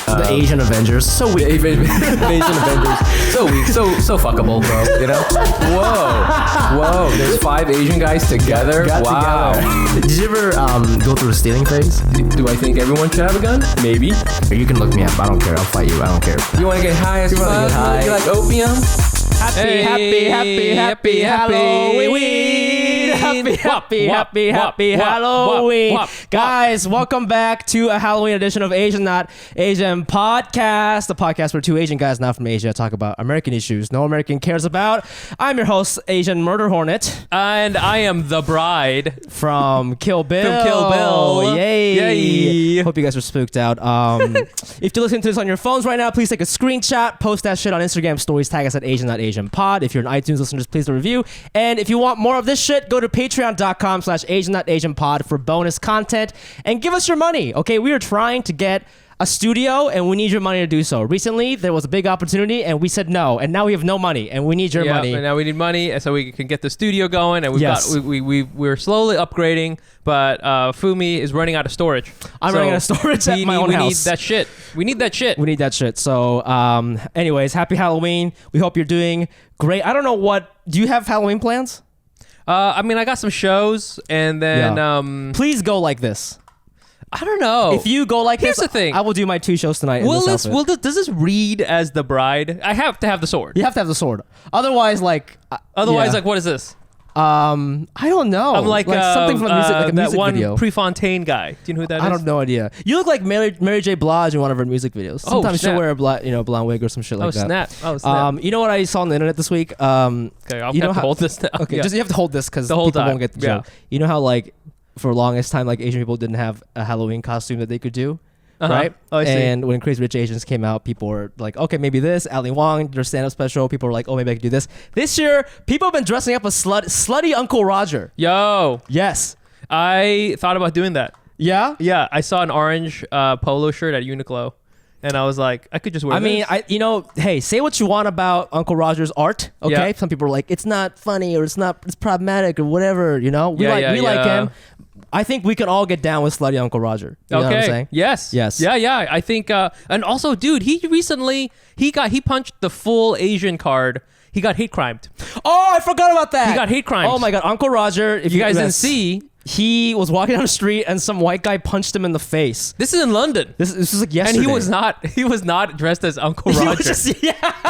The Asian Avengers. So weak. Asian Avengers. So weak. So fuckable, bro. You know? Whoa. There's 5 Asian guys together. Wow. Together. Did you ever go through a stealing phase? Do I think everyone should have a gun? Maybe. Or you can look me up. I don't care. I'll fight you. I don't care. You want to get high as fuck? You like opium? Happy Halloween. Happy Halloween. Guys, welcome back to a Halloween edition of Asian Not Asian Podcast, the podcast where 2 Asian guys not from Asia talk about American issues no American cares about. I'm your host, Asian Murder Hornet. And I am the bride. From Kill Bill. Yay. Hope you guys are spooked out. If you're listening to this on your phones right now, please take a screenshot, post that shit on Instagram stories, tag us at AsianNotAsianPod. If you're an iTunes listener, just please leave a review. And if you want more of this shit, go to patreon.com/AsianNotAsianPod for bonus content and give us your money. Okay, we are trying to get a studio and we need your money to do so. Recently, there was a big opportunity and we said no, and now we have no money and we need your money. And now we need money so we can get the studio going, and we're slowly upgrading, but Fumi is running out of storage. I'm running out of storage at my own house. We need that shit. So anyways, happy Halloween. We hope you're doing great. I don't know do you have Halloween plans? I mean, I got some shows, and then please go like this. I don't know. If you go like Here's this, the thing. I will do my 2 shows tonight. Does this read as the bride? I have to have the sword. You have to have the sword. Otherwise, like what is this? I don't know. I'm like something from a music that one video. Prefontaine guy. Do you know who that is? I have no idea. You look like Mary J. Blige in one of her music videos. Sometimes she'll wear a blonde wig or some shit like that. Oh snap! You know what I saw on the internet this week? Okay, I'll have to hold this now. Okay, you have to hold this because people won't get the joke. You know how for the longest time, Asian people didn't have a Halloween costume that they could do, right? Oh, I see. And when Crazy Rich Asians came out, people were like, okay, maybe this. Ali Wong, their stand-up special, people were like, oh, maybe I could do this. This year, people have been dressing up as slutty Uncle Roger. Yo. Yes. I thought about doing that. Yeah? Yeah, I saw an orange polo shirt at Uniqlo, and I was like, I could just wear this. I mean, hey, say what you want about Uncle Roger's art, okay? Yeah. Some people are like, it's not funny or it's problematic or whatever, you know? We like him. I think we can all get down with slutty Uncle Roger. You know what I'm saying? Yes. Yeah. I think, and also, dude, he recently, he punched the full Asian card. He got hate crimed. Oh, I forgot about that. He got hate crimed. Oh my God, Uncle Roger. If you guys didn't see, he was walking down the street and some white guy punched him in the face. This is in London. This was like yesterday. And he was not dressed as Uncle Roger.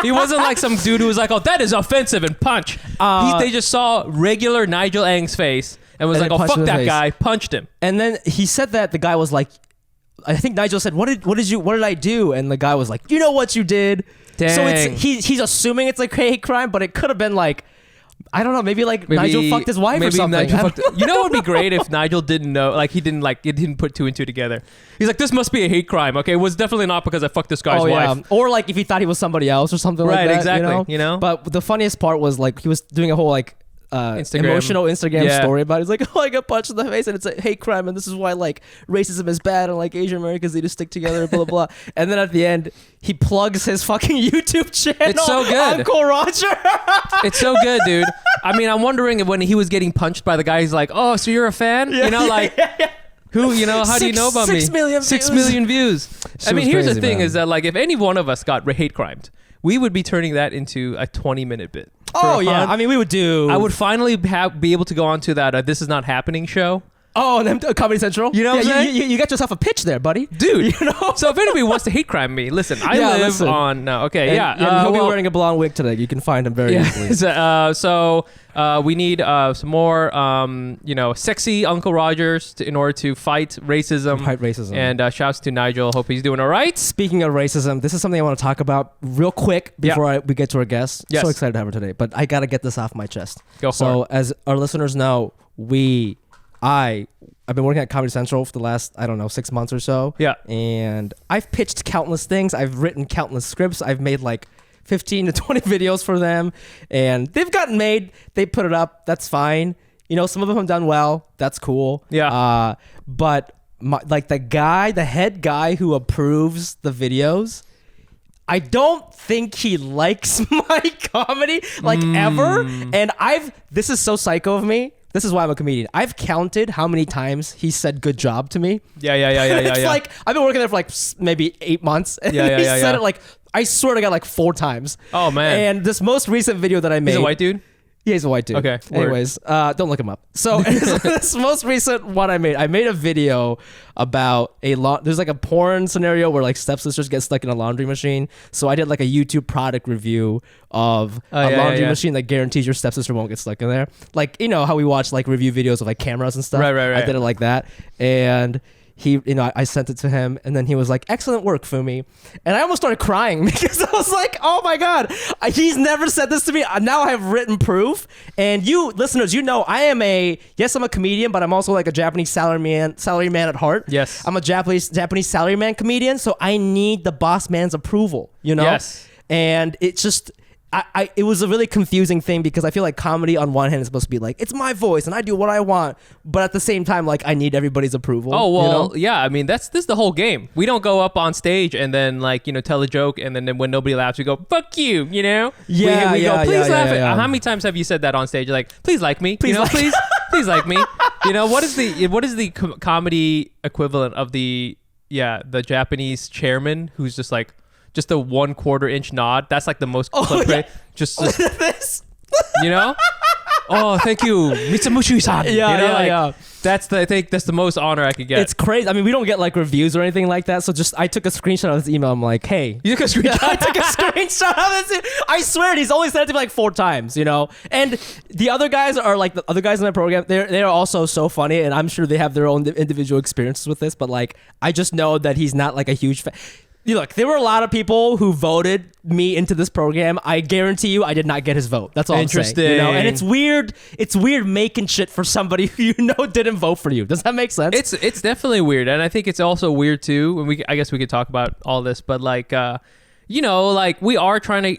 He wasn't like some dude who was like, oh, that is offensive, and punch. They just saw regular Nigel Ang's face and was like, oh, fuck that guy, punched him. And then he said that the guy was like, I think Nigel said, what did I do? And the guy was like, you know what you did. Dang. So he's assuming it's like hate crime, but it could have been like, I don't know, maybe Nigel fucked his wife or something. You know what would be great if Nigel didn't know, he didn't put 2 and 2 together. He's like, this must be a hate crime. Okay, it was definitely not because I fucked this guy's wife. Or if he thought he was somebody else or something like that. Right, exactly. You know? But the funniest part was he was doing a whole emotional Instagram story about it. He's like, oh, I got punched in the face and it's a hate crime and this is why racism is bad and Asian Americans need to stick together, blah blah blah. And then at the end he plugs his fucking YouTube channel. It's so good. Uncle Roger. It's so good, dude. I mean, I'm wondering if when he was getting punched by the guy, he's like, oh, so you're a fan? Yeah, who, how do you know about me? 6 million 6 million views. I mean, here's the thing, is that if any one of us got hate crimed, we would be turning that into a 20-minute bit. Oh, yeah. I mean, we would do... I would finally be able to go on to that This Is Not Happening show. Oh, and then Comedy Central? You know what I'm saying? You got yourself a pitch there, buddy. Dude. You know? So if anybody wants to hate crime me, listen, I live on... No, okay, and he'll be wearing a blonde wig today. You can find him very easily. So we need some more, sexy Uncle Rogers in order to fight racism. And shouts to Nigel. Hope he's doing all right. Speaking of racism, this is something I want to talk about real quick before we get to our guest. Yes. So excited to have her today, but I got to get this off my chest. Go for it. So as our listeners know, I've been working at Comedy Central for the last, 6 months or so. Yeah. And I've pitched countless things. I've written countless scripts. I've made 15 to 20 videos for them. And they've gotten made. They put it up. That's fine. Some of them have done well. That's cool. Yeah. But the head guy who approves the videos, I don't think he likes my comedy ever. And this is so psycho of me. This is why I'm a comedian. I've counted how many times he said good job to me. Yeah. It's like, I've been working there for like maybe 8 months. And he said it like, I swear to God, like 4 times. Oh, man. And this most recent video that I made. He's a white dude? Yeah, he's a white dude. Okay. Anyways, don't look him up. So this most recent one I made a video about there's like a porn scenario where like stepsisters get stuck in a laundry machine. So I did like a YouTube product review of a laundry machine that guarantees your stepsister won't get stuck in there. Like, you know how we watch like review videos of like cameras and stuff? Right. I did it like that. And he, you know, I sent it to him, and then he was like, "Excellent work, Fumi," and I almost started crying because I was like, "Oh my God, he's never said this to me." Now I have written proof, and you listeners, you know, I'm a comedian, but I'm also like a Japanese salaryman at heart. Yes, I'm a Japanese salaryman comedian, so I need the boss man's approval, you know. Yes, and it's just. It was a really confusing thing because I feel like comedy on one hand is supposed to be like, it's my voice and I do what I want, but at the same time, like, I need everybody's approval. Oh, well, you know? Yeah, I mean, this is the whole game. We don't go up on stage and then, like, you know, tell a joke, and then when nobody laughs, we go, fuck you, you know? We go, please laugh at. How many times have you said that on stage? You're like, please like me, please like me. You know, what is the comedy equivalent of the Japanese chairman who's just like, just a 1/4 inch nod? That's like the most just this. You know? Oh, thank you, Mitsumushi-san. I think that's the most honor I could get. It's crazy. I mean, we don't get like reviews or anything like that. So I took a screenshot of this email. I'm like, hey. You took a screenshot? I took a screenshot of this. I swear, he's only sent it to me like 4 times, you know? And the other guys are like, the other guys in my program, they're also so funny. And I'm sure they have their own individual experiences with this. But like, I just know that he's not like a huge fan. Look, there were a lot of people who voted me into this program. I guarantee you, I did not get his vote. That's all I'm saying. You know? And it's weird. It's weird making shit for somebody who you know didn't vote for you. Does that make sense? It's definitely weird, and I think it's also weird too. And I guess we could talk about all this, but like, you know, like we are trying to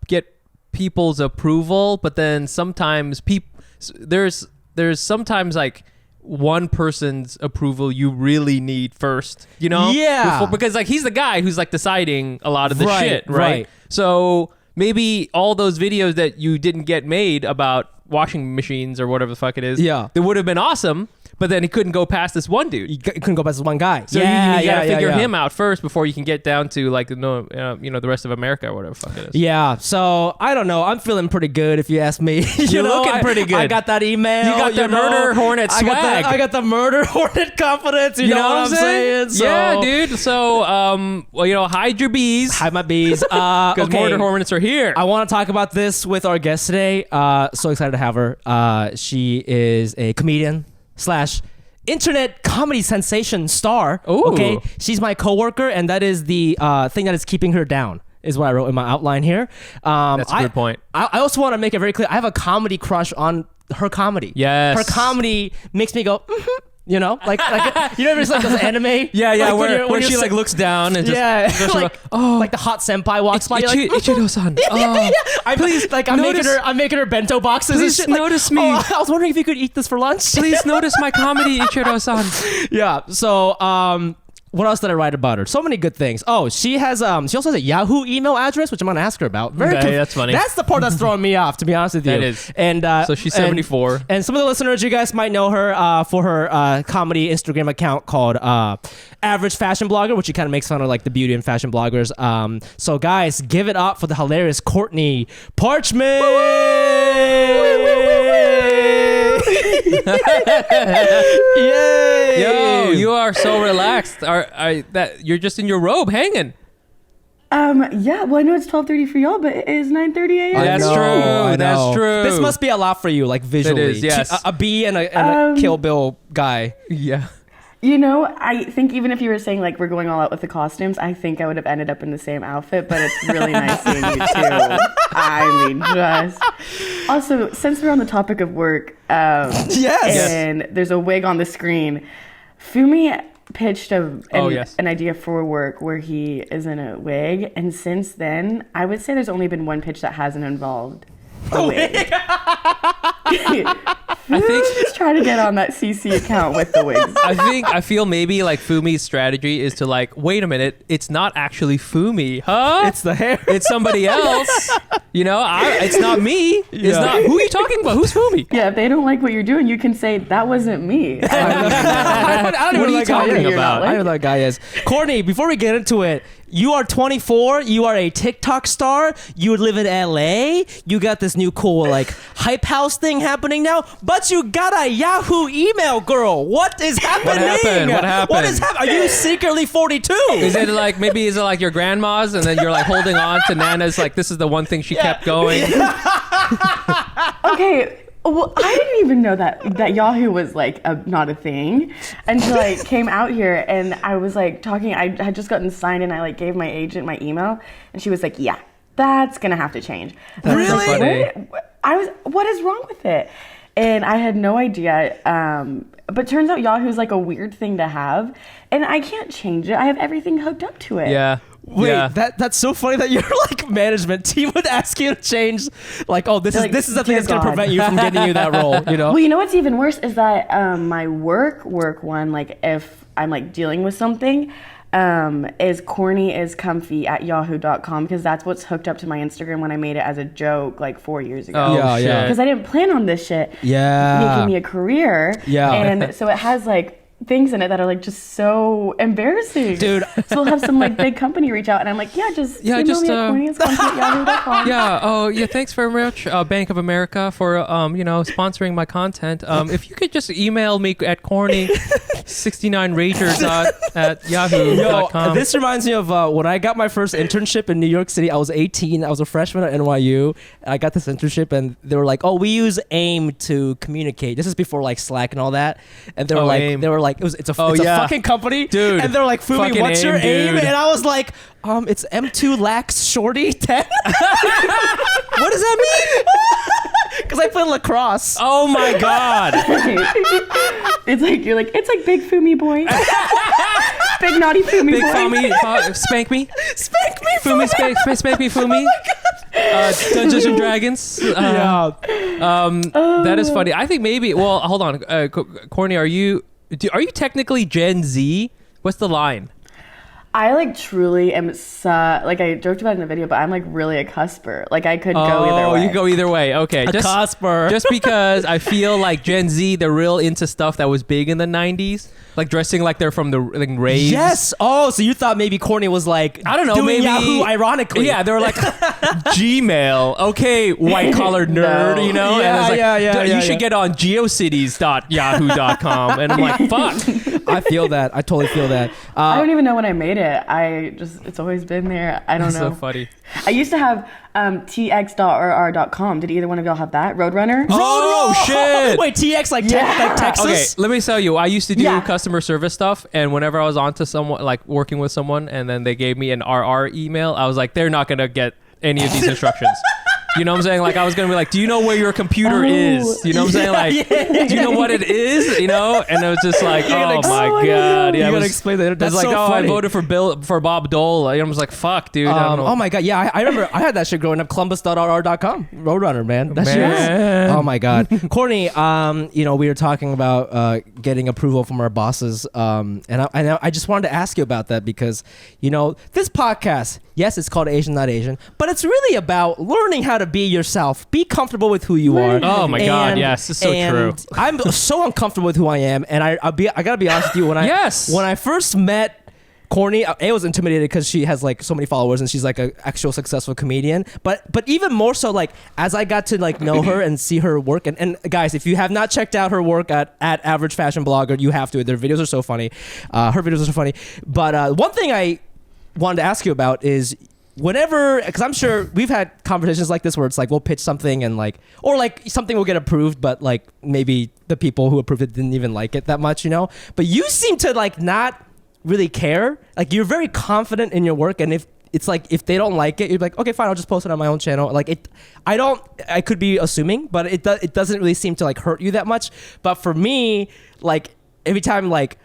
get people's approval, but then sometimes there's sometimes like one person's approval you really need first, you know? Yeah. Because like he's the guy who's like deciding a lot of the shit, right? So maybe all those videos that you didn't get made about washing machines or whatever the fuck it is, they would have been awesome. But then he couldn't go past this one dude. You couldn't go past this one guy. So you gotta figure him out first before you can get down to like the rest of America or whatever the fuck it is. Yeah. So I don't know. I'm feeling pretty good if you ask me. You're looking pretty good. I got that email. You got the murder hornet swag. I got the murder hornet confidence. You know what I'm saying? So, yeah, dude. So well, you know, hide your bees. Hide my bees. Because murder hornets are here. I want to talk about this with our guest today. So excited to have her. She is a comedian / internet comedy sensation star. Ooh. Okay, she's my coworker, and that is the thing that is keeping her down. Is what I wrote in my outline here. That's a good point. I also want to make it very clear. I have a comedy crush on her comedy. Yes, her comedy makes me go. Mm-hmm. You know, like you know, just like those anime. Yeah, like when she like looks down and just like the hot senpai walks by. Ichido-san. I'm making her bento boxes. Please and shit. notice me. I was wondering if you could eat this for lunch. Please notice my comedy, Ichido-san. Yeah. So what else did I write about her? So many good things. Oh, she also has a Yahoo email address, which I'm going to ask her about. That's funny. That's the part that's throwing me off, to be honest with you. That is. And so she's 74. And some of the listeners, you guys might know her for her comedy Instagram account called Average Fashion Blogger, which she kind of makes fun of like the beauty and fashion bloggers. So guys, give it up for the hilarious Courtney Parchman. Yay! Yo, you are so relaxed. You're just in your robe hanging. Yeah, well, I know it's 12:30 for y'all, but it is 9:30 a.m. That's true. This must be a lot for you, like visually. It is, yes. A bee and a Kill Bill guy. Yeah. You know, I think even if you were saying like we're going all out with the costumes, I think I would have ended up in the same outfit, but it's really nice seeing you too. I mean, just... Also, since we're on the topic of work, and there's a wig on the screen, Fumi pitched an idea for work where he is in a wig, and since then, I would say there's only been one pitch that hasn't involved a wig. I think just try to get on that CC account with the wigs. I feel maybe like Fumi's strategy is to like, wait a minute, it's not actually Fumi, huh? It's the hair. It's somebody else. You know, it's not me. It's not. Who are you talking about? Who's Fumi? Yeah, if they don't like what you're doing, you can say that wasn't me. I don't know What are you talking about? I don't know who that guy is. Courtney, before we get into it, you are 24. You are a TikTok star. You live in LA. You got this new cool like hype house thing happening now. But you got a Yahoo email, girl. What is happening? What happened? What is happening? Are you secretly 42? Is it like maybe is it like your grandma's and then you're like holding on to Nana's like this is the one thing she kept going? Okay. Well, I didn't even know that Yahoo was like not a thing until I came out here and I was like talking. I had just gotten signed and I like gave my agent my email and she was like, "Yeah, that's gonna have to change." And Really? What is wrong with it? And I had no idea. But turns out Yahoo's like a weird thing to have, and I can't change it. I have everything hooked up to it. Yeah. Wait, yeah. that's so funny that your like management team would ask you to change, like, oh, this is the thing that's gonna prevent you from getting you that role, you know? Well, you know what's even worse is that my work one, like if I'm like dealing with something, is corneyiscomfy@yahoo.com because that's what's hooked up to my Instagram when I made it as a joke like 4 years ago. Oh, Yeah, shit. yeah. Because I didn't plan on this shit making me a career. Yeah. And so it has like things in it that are like just so embarrassing. Dude. So we'll have some like big company reach out and I'm like, just email me at corneyiscomfy@yahoo.com. Yeah. Oh, yeah. Thanks very much, Bank of America, for sponsoring my content. If you could just email me at corny69rager@yahoo.com. Yo, this reminds me of when I got my first internship in New York City. I was 18. I was a freshman at NYU. I got this internship, and they were like, "Oh, we use AIM to communicate." This is before like Slack and all that. And they were AIM. it's a fucking company, dude. And they're like, "Fumi, Fucking what's your AIM, AIM?" dude. And I was like, "It's M2 lax shorty 10." What does that mean? Because I play lacrosse. Oh my God. It's like it's like big Fumi boy. Big naughty Fumi Big boy. Fumi, spank me. Spank me, Fumi, spank me, Fumi. Dungeons and Dragons. That is funny. I think maybe. Well, hold on, Courtney. Are you technically Gen Z? What's the line? I like truly am like I joked about it in the video, but I'm like really a cusper. Like I could go either way. Oh, you go either way. Okay, A cusper. Just because I feel like Gen Z, they're real into stuff that was big in the '90s, like dressing like they're from the like raves. Yes. Oh, so you thought maybe Courtney was like, I don't know, doing maybe Yahoo ironically. Yeah, they were like Gmail. Okay, white collar nerd, No. you know. Yeah, and it's like, yeah, you should get on geocities.yahoo.com. And I'm like, fuck. I feel that. I totally feel that. I don't even know when I made it. It's always been there. I don't know. So funny. I used to have tx.rr.com. Did either one of y'all have that? Roadrunner? Oh shit! Wait, TX like Texas? Okay, let me tell you. I used to do Yeah. customer service stuff, and whenever I was onto someone, like working with someone, and then they gave me an RR email, I was like, they're not gonna get any of these instructions. You know what I'm saying? Like I was gonna be like, do you know where your computer is? You know what I'm saying? Like, do you know what it is? You know? And it was just like, oh my god, yeah. You it gotta was, explain that. That's It's like, so funny. I voted for Bob Dole. I was like, fuck, dude. I don't know. Oh my god, yeah, I remember I had that shit growing up. Columbus.rr.com, Roadrunner, man. That shit. Man. Oh my god, Courtney. We were talking about getting approval from our bosses, and I just wanted to ask you about that because this podcast, yes, it's called Asian Not Asian, but it's really about learning how to be yourself, be comfortable with who you are. Oh my god, yes, it's so true. I'm so uncomfortable with who I am, and I gotta be honest with you. When I first met Courtney, I was intimidated because she has like so many followers and she's like an actual successful comedian. But even more so, like as I got to like know her and see her work, and guys, if you have not checked out her work at Average Fashion Blogger, you have to. Their videos are so funny. Her videos are so funny. But one thing I wanted to ask you about is whenever, because I'm sure we've had conversations like this where it's like we'll pitch something and like, or like something will get approved, but like maybe the people who approved it didn't even like it that much, But you seem to like not really care. Like you're very confident in your work, and if it's like if they don't like it, you're like, okay, fine, I'll just post it on my own channel. Like I could be assuming, but it doesn't really seem to like hurt you that much. But for me, like every time like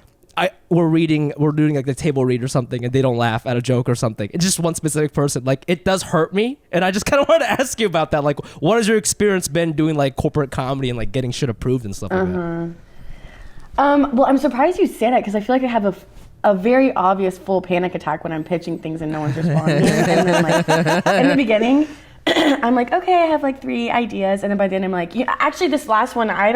we're doing like the table read or something, and they don't laugh at a joke or something. It's just one specific person. Like, it does hurt me, and I just kind of want to ask you about that. Like, what has your experience been doing like corporate comedy and like getting shit approved and stuff like that? Well, I'm surprised you say that because I feel like I have a very obvious full panic attack when I'm pitching things and no one's responding. And then like in the beginning, I'm like, okay, I have like 3 ideas, and then by the end I'm like, yeah, actually this last one I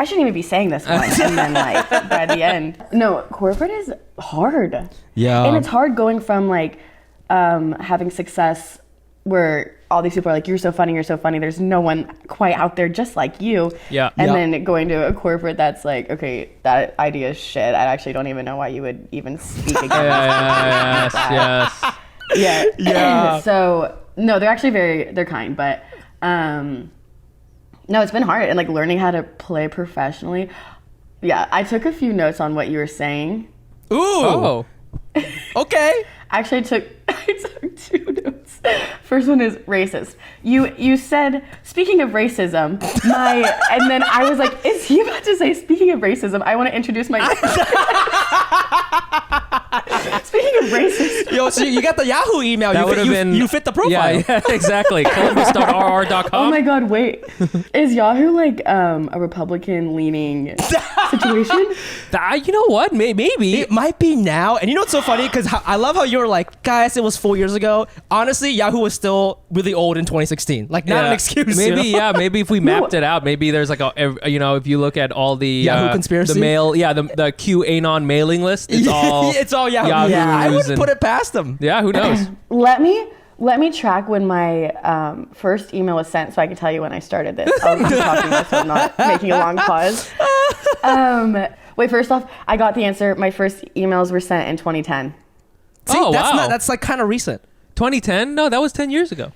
shouldn't even be saying this one. And then like by the end, no, corporate is hard. Yeah, and it's hard going from like having success where all these people are like, you're so funny, there's no one quite out there just like you. Yeah. And then going to a corporate that's like, okay, that idea is shit. I actually don't even know why you would even speak again. Yes. Yeah. So no, they're actually they're kind, but no, it's been hard, and like learning how to play professionally. Yeah, I took a few notes on what you were saying. Ooh. Oh. Okay. Actually, I took 2 notes. First one is racist. You said, speaking of racism, and then I was like, is he about to say, speaking of racism, I want to introduce my... Speaking of racist. Yo, so you got the Yahoo email. You fit the profile. Yeah, exactly. Columbus.rr.com. Oh my God, wait. Is Yahoo like a Republican-leaning situation? You know what? Maybe. It might be now. And you know what's so funny? Because I love how you were like, guys, it was 4 years ago. Honestly, Yahoo was still really old in 2020 Like, not an excuse. Maybe, maybe if we mapped it out, maybe there's like if you look at all the Yahoo conspiracy, the mail, the QAnon mailing list, it's all Yahoo. I wouldn't put it past them. Yeah, who knows? Let me track when my first email was sent so I can tell you when I started this. I'll keep talking about so I'm not making a long pause. Wait, first off, I got the answer. My first emails were sent in 2010. See, that's like kind of recent. 2010? No, that was 10 years ago.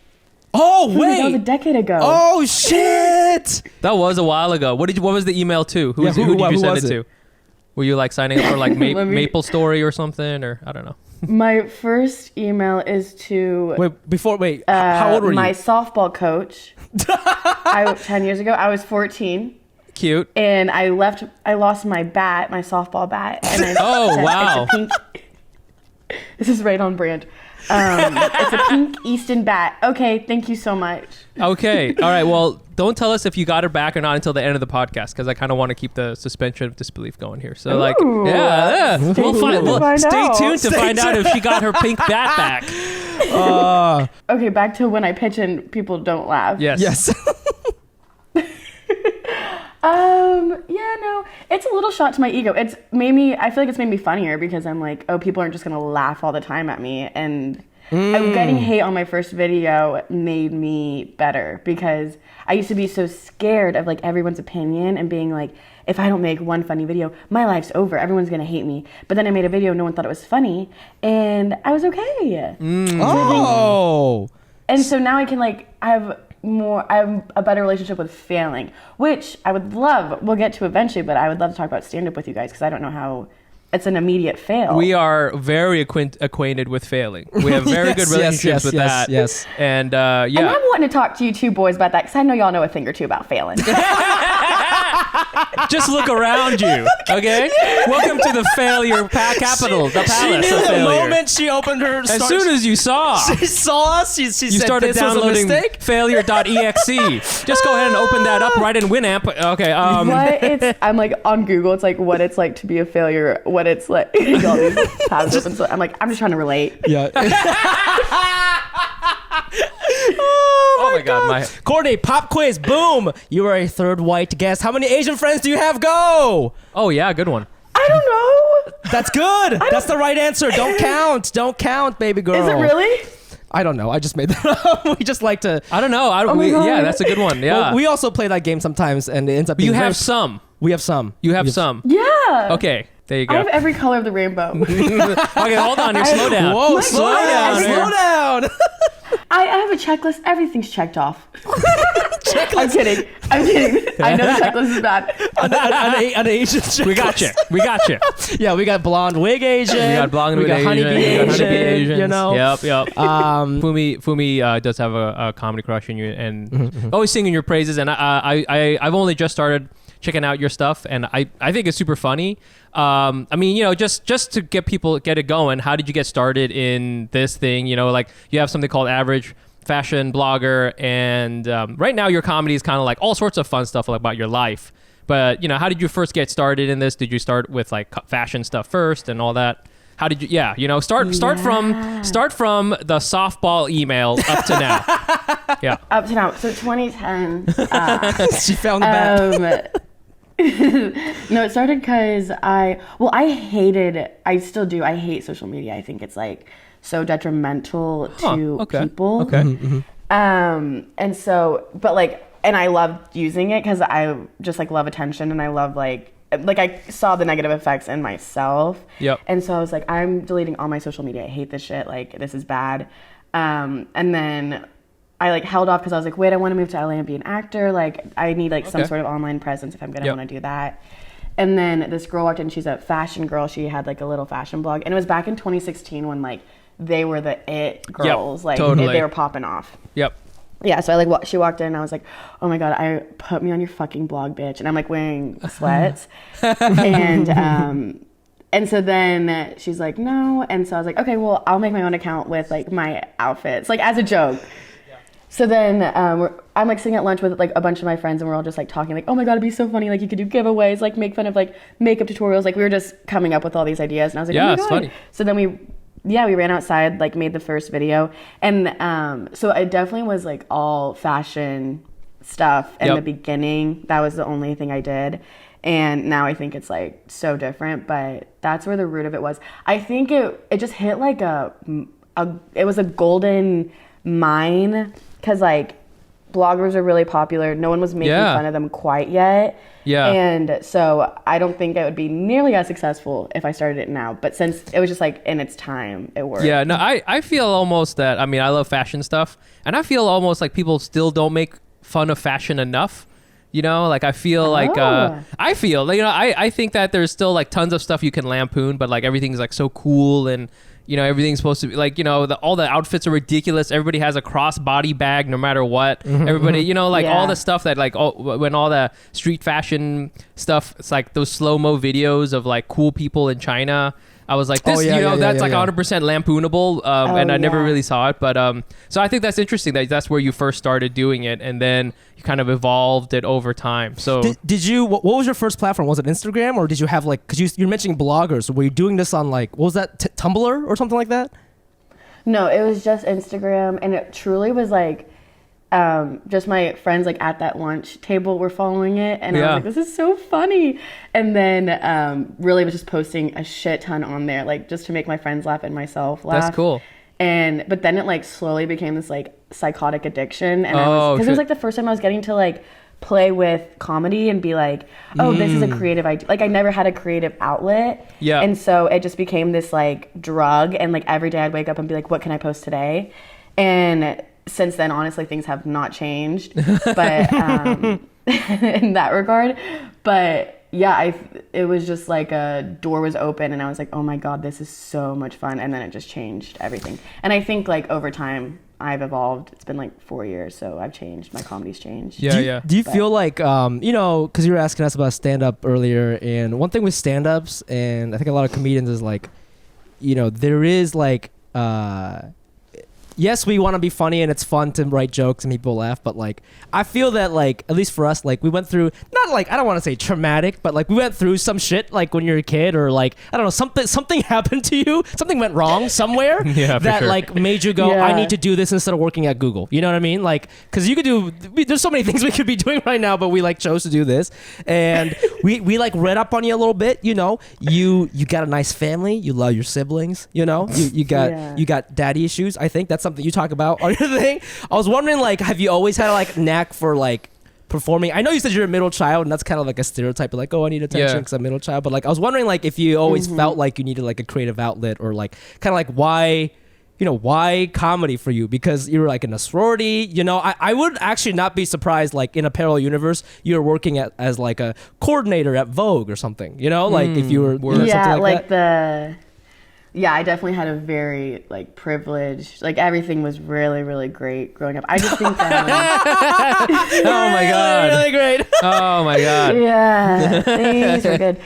Oh, wait. That was a decade ago. Oh, shit. That was a while ago. What was the email to? Who did you send it to? Were you like signing up for like Maple Story or something, or I don't know? My first email is to how old were you? My softball coach. 10 years ago, I was 14. Cute. And I lost my bat, my softball bat. And wow. It's a pink. This is right on brand. It's a pink Easton bat. Okay, thank you so much. Okay, all right. Well, don't tell us if you got her back or not until the end of the podcast, because I kind of want to keep the suspension of disbelief going here. So, stay tuned to find out if she got her pink bat back. Okay, back to when I pitch and people don't laugh. Yes. Yeah, no, it's a little shot to my ego. I feel like it's made me funnier because I'm like, oh, people aren't just gonna laugh all the time at me. And getting hate on my first video made me better because I used to be so scared of like everyone's opinion and being like, if I don't make one funny video, my life's over. Everyone's gonna hate me. But then I made a video, no one thought it was funny, and I was okay. And so now I can I have a better relationship with failing, which I would love, we'll get to eventually, but I would love to talk about stand-up with you guys because I don't know how it's an immediate fail. We are very acquainted with failing. We have very good relationships with that. Yes. And And I'm wanting to talk to you two boys about that because I know y'all know a thing or two about failing. Just look around you, okay? Welcome to the failure capital, the palace she knew of failure. The moment she opened her... As soon as you saw... She saw us, she said, started this downloading was a mistake? failure.exe. Just go ahead and open that up right in Winamp. Okay. I'm like on Google, it's like what it's like to be a failure, what it's like, all these tabs open. So I'm like, I'm just trying to relate. Yeah. Oh my God. Courtney, pop quiz, boom. You are a third white guest. How many Asian friends do you have? Go. Oh yeah, good one. I don't know. That's good. That's the right answer. Don't count, baby girl. Is it really? I don't know. I just made that up. We just like to... I don't know. Yeah, that's a good one. Yeah. Well, we also play that game sometimes, and it ends up being... You have some. We have some. You have some. Yeah. Okay. There you go. I have every color of the rainbow. Okay, hold on. Slow down. Whoa, slow down. I have a checklist. Everything's checked off. I'm kidding. I know the checklist is bad. An Asian checklist. We got you. Yeah, we got blonde wig Asian. We got blonde wig Asian. Honeybee Asian. You know. Yep. Fumi does have a comedy crush on you, and always singing your praises. And I've only just started checking out your stuff, and I think it's super funny. I mean, you know, just to get it going, how did you get started in this thing? You know, like you have something called Average Fashion Blogger, and right now your comedy is kind of like all sorts of fun stuff about your life. But, you know, how did you first get started in this? Did you start with like fashion stuff first and all that? How did you, start from the softball email up to now. Yeah. Up to now. So 2010. She found the bat. No, it started because I still do. I hate social media. I think it's like so detrimental to people. Okay. Mm-hmm. And so, but like, and I loved using it because I just like love attention, and I love like I saw the negative effects in myself. Yep. And so I was like, I'm deleting all my social media. I hate this shit. Like, this is bad. And then I like held off because I was like, wait, I want to move to LA and be an actor. Like, I need like some sort of online presence if I'm going to want to do that. And then this girl walked in. She's a fashion girl. She had like a little fashion blog. And it was back in 2016 when like they were the it girls. Like, totally. They were popping off. Yep. Yeah, so I like she walked in and I was like, oh my God, put me on your fucking blog, bitch. And I'm like wearing sweats. And so then she's like, no. And so I was like, okay, well, I'll make my own account with like my outfits, like as a joke. Yeah. So then I'm like sitting at lunch with like a bunch of my friends, and we're all just like talking like, oh my God, it'd be so funny. Like you could do giveaways, like make fun of like makeup tutorials. Like we were just coming up with all these ideas. And I was like, oh my God. It's funny. So then we ran outside, like made the first video. And so it definitely was like all fashion stuff in the beginning. That was the only thing I did. And now I think it's like so different, but that's where the root of it was. I think it just hit like it was a golden mine, because like bloggers are really popular. No one was making fun of them quite yet. Yeah. And so I don't think it would be nearly as successful if I started it now. But since it was just like in its time, it worked. Yeah, no, I feel almost that, I mean, I love fashion stuff, and I feel almost like people still don't make fun of fashion enough. You know, like I feel like, I think that there's still like tons of stuff you can lampoon, but like everything's like so cool, and you know, everything's supposed to be like, you know, all the outfits are ridiculous. Everybody has a crossbody bag no matter what. Everybody, you know, like all the stuff that like when all the street fashion stuff, it's like those slow-mo videos of like cool people in China. I was like, that's 100% lampoonable, and I never really saw it. But so I think that's interesting that that's where you first started doing it, and then you kind of evolved it over time. So did you? What was your first platform? Was it Instagram, or did you have like? Because you're mentioning bloggers. So were you doing this on like, what was that, Tumblr or something like that? No, it was just Instagram, and it truly was like. Just my friends like at that lunch table were following it, and I was like, this is so funny. And then really was just posting a shit ton on there, like just to make my friends laugh and myself laugh. That's cool. But then it like slowly became this like psychotic addiction, and because it was like the first time I was getting to like play with comedy and be like, oh, this is a creative idea. Like I never had a creative outlet. Yeah. And so it just became this like drug, and like every day I'd wake up and be like, what can I post today? And since then, honestly, things have not changed, but in that regard. But yeah, it was just like a door was open, and I was like, oh my God, this is so much fun. And then it just changed everything. And I think like over time, I've evolved. It's been like 4 years, so I've changed. My comedy's changed. Yeah, Do you feel like, you know, because you were asking us about stand-up earlier, and one thing with stand-ups, and I think a lot of comedians is like, you know, there is like, yes, we want to be funny and it's fun to write jokes and people laugh, but like I feel that like at least for us, like we went through not like I don't want to say traumatic, but like we went through some shit like when you're a kid, or like I don't know, something happened to you, something went wrong somewhere that like made you go, I need to do this instead of working at Google. You know what I mean? Like because you could there's so many things we could be doing right now, but we like chose to do this, and we like read up on you a little bit. You know, you got a nice family, you love your siblings. You know, you got daddy issues. I think that's something you talk about on your thing. I was wondering, like, have you always had like knack for like performing? I know you said you're a middle child, and that's kind of like a stereotype of like, oh, I need attention because I'm a middle child. But like, I was wondering, like, if you always felt like you needed like a creative outlet, or like kind of like why comedy for you? Because you were like in a sorority. You know, I would actually not be surprised, like in a parallel universe, you're working as like a coordinator at Vogue or something. You know, like if you were something like that. Yeah, I definitely had a very like privileged, like everything was really, really great growing up. I just think that oh my God. Really great. Oh my God. yeah, things are good.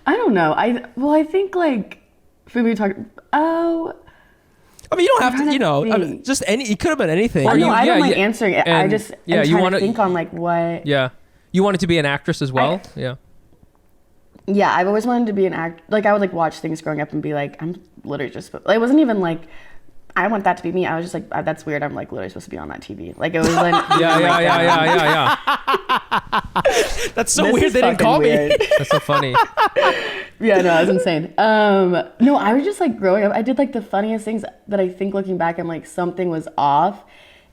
I don't know. I think like for me to talk. Oh. I mean, you don't have to, you know, I mean, just any. It could have been anything. I don't mind answering it. I just am trying to think on like what. Yeah, you wanted to be an actress as well. Yeah, I've always wanted to be an actor. Like I would like watch things growing up and be like, I'm literally just. Like, it wasn't even like I want that to be me. I was just like, that's weird. I'm like literally supposed to be on that TV. Like it was like yeah. That's so weird. They didn't call me. That's so funny. Yeah, no, it was insane. No, I was just like growing up. I did like the funniest things that I think looking back, I'm like something was off,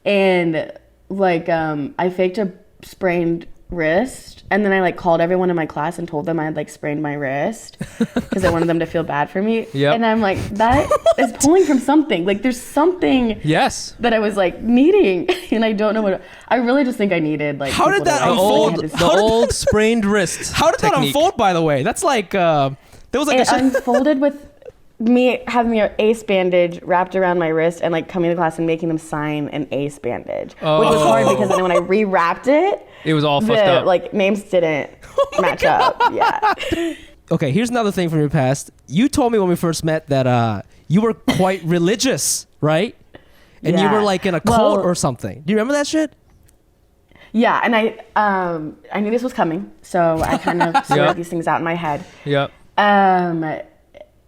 and like I faked a sprained wrist, and then I like called everyone in my class and told them I had like sprained my wrist because I wanted them to feel bad for me. Yep. And I'm like, that is pulling from something. Like there's something that I was like needing, and I don't know what. I really just think I needed like. How did that unfold? The old sprained wrist. How did that unfold? By the way, that's like there was like it unfolded with me having an ace bandage wrapped around my wrist and like coming to class and making them sign an ace bandage, which was hard because then when I rewrapped it, it was all fucked up. Like names didn't match up. Yeah. Okay, here's another thing from your past. You told me when we first met that you were quite religious, right? And you were like in a cult or something. Do you remember that shit? Yeah, and I knew this was coming, so I kind of sorted these things out in my head. Yeah.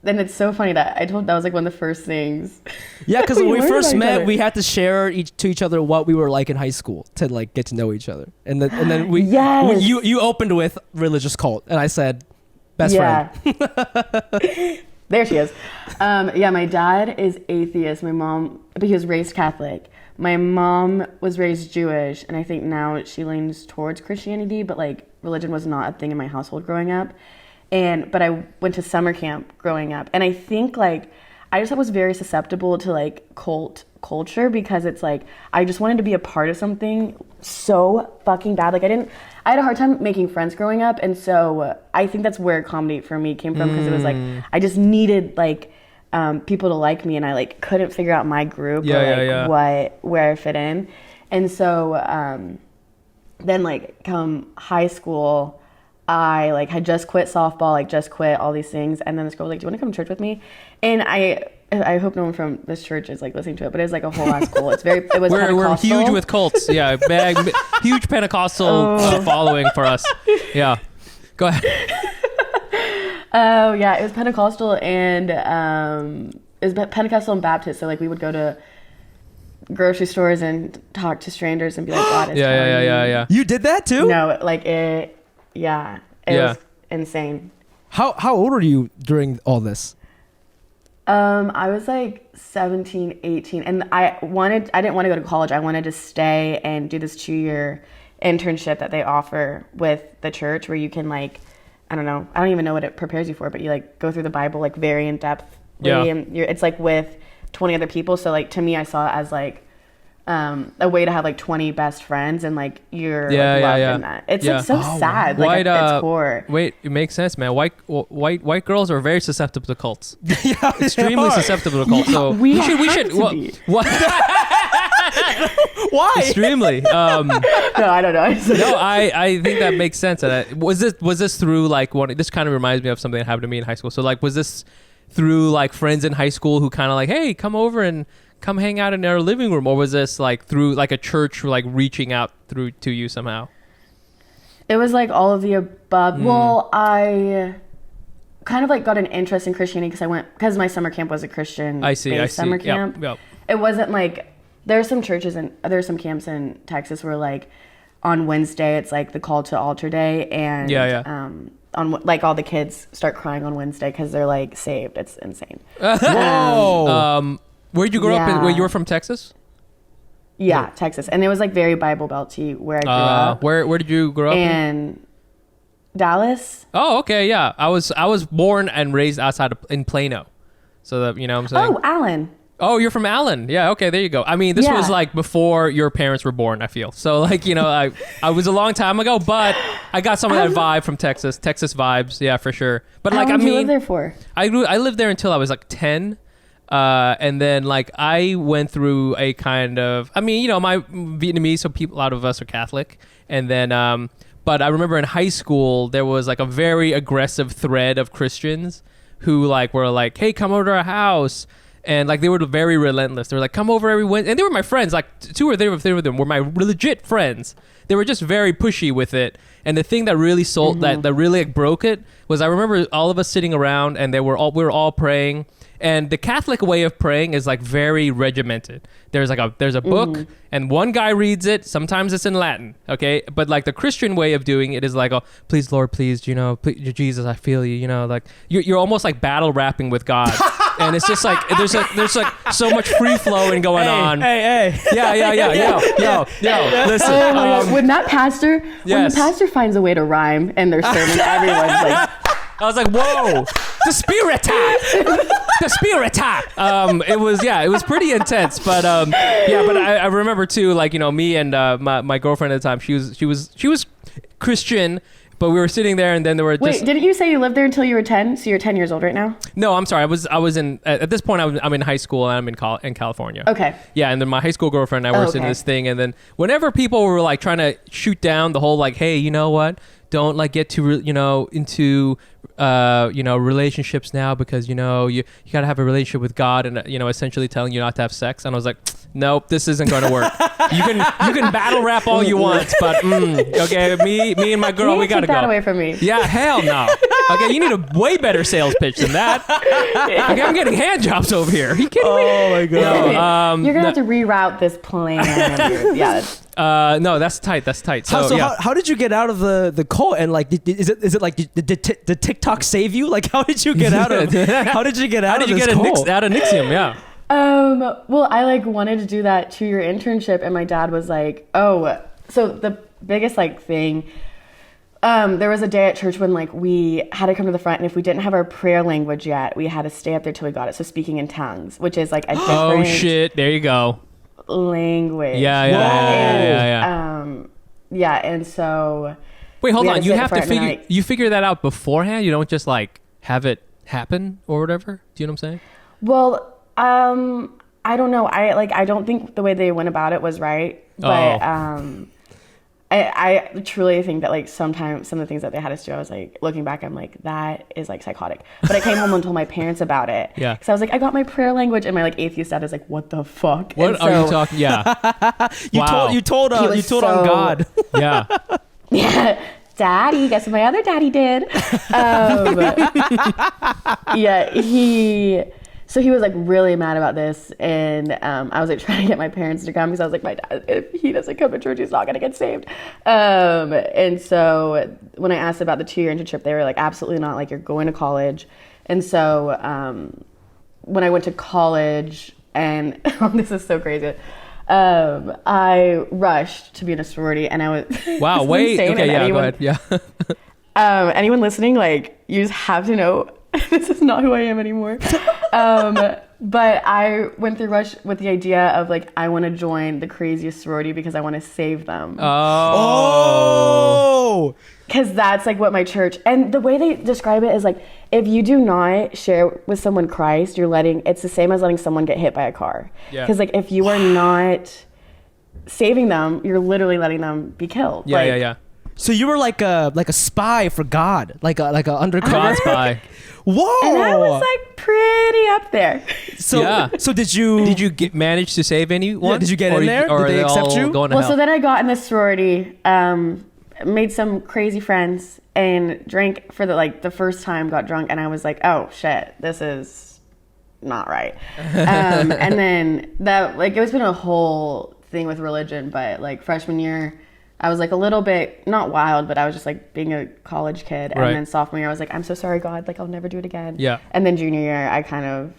Then it's so funny that that was like one of the first things. Yeah, because when we first met, we had to share to each other what we were like in high school to like get to know each other, and then you opened with religious cult, and I said best friend. There she is. My dad is atheist. My mom, but he was raised Catholic. My mom was raised Jewish, and I think now she leans towards Christianity, but like religion was not a thing in my household growing up. But I went to summer camp growing up, and I think like I just was very susceptible to like cult culture because it's like I just wanted to be a part of something so fucking bad. Like I had a hard time making friends growing up, and so I think that's where comedy for me came from because it was like I just needed like people to like me, and I like couldn't figure out my group where I fit in, and so then like come high school. I like had just quit softball, like just quit all these things, and then this girl was like, "Do you want to come to church with me?" And I hope no one from this church is like listening to it, but it was like a whole ass cult. We're huge with cults, yeah, huge Pentecostal following for us. Yeah, go ahead. Oh yeah, it was Pentecostal and it was Pentecostal and Baptist. So like we would go to grocery stores and talk to strangers and be like, "God is yeah. You did that too? No, like it. Yeah, it was insane. How old were you during all this? I was like 17, 18, and I didn't want to go to college. I wanted to stay and do this 2-year internship that they offer with the church where you can like, I don't even know what it prepares you for, but you like go through the Bible like very in depth. And it's like with 20 other people. So like to me, I saw it as like a way to have like 20 best friends and like you're loved in that. It's like so sad. Like at its core. Wait, it makes sense, man. White girls are very susceptible to cults. Extremely susceptible to cults. So we should. What? Why? Extremely. No, I don't know. No, I think that makes sense. And was this through like this kind of reminds me of something that happened to me in high school. So like, was this through like friends in high school who kind of like, hey, come over and come hang out in our living room, or was this like through like a church like reaching out through to you somehow? It was like all of the above. Well, I kind of like got an interest in Christianity because my summer camp was a Christian summer camp. Yep. It wasn't like there's some churches and there's some camps in Texas where like on Wednesday it's like the call to altar day, and on like all the kids start crying on Wednesday because they're like saved. It's insane. Whoa. Where'd you grow up? Where you were from, Texas? Yeah, Texas, and it was like very Bible Belty where I grew up. Where did you grow up? In Dallas. Oh, okay, yeah. I was born and raised in Plano, so that you know what I'm saying. Oh, Allen. Oh, you're from Allen. Yeah, okay, there you go. I mean, this was like before your parents were born, I feel. So like, I was a long time ago, but I got some of that vibe from Texas vibes. Yeah, for sure. But like, How long did you live there for? I lived there until I was like 10. And then like I went through a kind of, my Vietnamese, so a lot of us are Catholic. And then, but I remember in high school, there was like a very aggressive thread of Christians who like were like, hey, come over to our house. And like they were very relentless. They were like, come over every Wednesday. And they were my friends. Like 2 or 3 of them were my legit friends. They were just very pushy with it. And the thing that really that really like broke it was I remember all of us sitting around and we were all praying. And the Catholic way of praying is like very regimented. There's a book and one guy reads it. Sometimes it's in Latin, okay? But like the Christian way of doing it is like, oh, please, Lord, please, please, Jesus, I feel you, like you're almost like battle rapping with God. And it's just like, there's like so much free flowing going on. Hey. Yo, listen. Oh my God. When the pastor finds a way to rhyme in their sermon, everyone's like, I was like, whoa, the spirit it was pretty intense, but but I remember too, like, me and my girlfriend at the time, she was Christian, but we were sitting there and then there were Wait, didn't you say you lived there until you were 10? So you're 10 years old right now? No, I'm sorry. I was in, at this point I'm in high school and I'm in California. Okay. Yeah, and then my high school girlfriend and I were in this thing, and then whenever people were like trying to shoot down the whole like, hey, you know what? Don't like get too into relationships now because you gotta have a relationship with God, and essentially telling you not to have sex. And I was like, nope, this isn't going to work. You can battle rap all you want, but okay, me and my girl, we gotta take that go. away from me. Yeah, hell no. Okay, you need a way better sales pitch than that. Okay, I'm getting hand jobs over here. Are you kidding me? Oh my God. No, you're gonna have to reroute this plan. No, that's tight. So, how did you get out of the cult? And like, is it like did TikTok save you? Like, how did you get out of? How did you get out of this cult? Out of Nixium? Yeah. Well, I like wanted to do that 2-year internship, and my dad was like, "Oh, so the biggest like thing." There was a day at church when like we had to come to the front, and if we didn't have our prayer language yet, we had to stay up there till we got it. So speaking in tongues, which is like a different. Oh shit! There you go. Language. Yeah. Yeah, and so. Wait, hold on. You have to figure that out beforehand. You don't just like have it happen or whatever. Do you know what I'm saying? Well, I don't know. I don't think the way they went about it was right. But I truly think that like sometimes some of the things that they had us do, I was like, looking back, I'm like, that is like psychotic. But I came home and told my parents about it. Yeah. Because I was like, I got my prayer language, and my like atheist dad is like, what the fuck? What are you talking? Yeah. You told on God. Yeah. Yeah. Daddy, guess what my other daddy did? So he was like really mad about this, and I was like trying to get my parents to come because I was like, my dad, if he doesn't come to church, he's not gonna get saved. And so when I asked about the 2-year internship, they were like, absolutely not. Like, you're going to college. And so when I went to college, and this is so crazy. I rushed to be in a sorority, and I was wow. Wait. Okay. Yeah. Go ahead. Yeah. Anyone listening, like, you just have to know this is not who I am anymore. But I went through rush with the idea of like, I want to join the craziest sorority because I want to save them. Oh. Because that's like what my church, and the way they describe it is like, if you do not share with someone Christ, it's the same as letting someone get hit by a car. Because like, if you are not saving them, you're literally letting them be killed. Yeah. So you were like a spy for God, like a undercover spy. Whoa! And I was like pretty up there. So did you manage to save anyone? Yeah, did you get in there? Or did they accept you? So then I got in this sorority, made some crazy friends, and drank for the first time. Got drunk, and I was like, oh shit, this is not right. And then that it was been a whole thing with religion, but like freshman year, I was like a little bit, not wild, but I was just like being a college kid. And then sophomore year, I was like, I'm so sorry, God, like I'll never do it again. Yeah. And then junior year, I kind of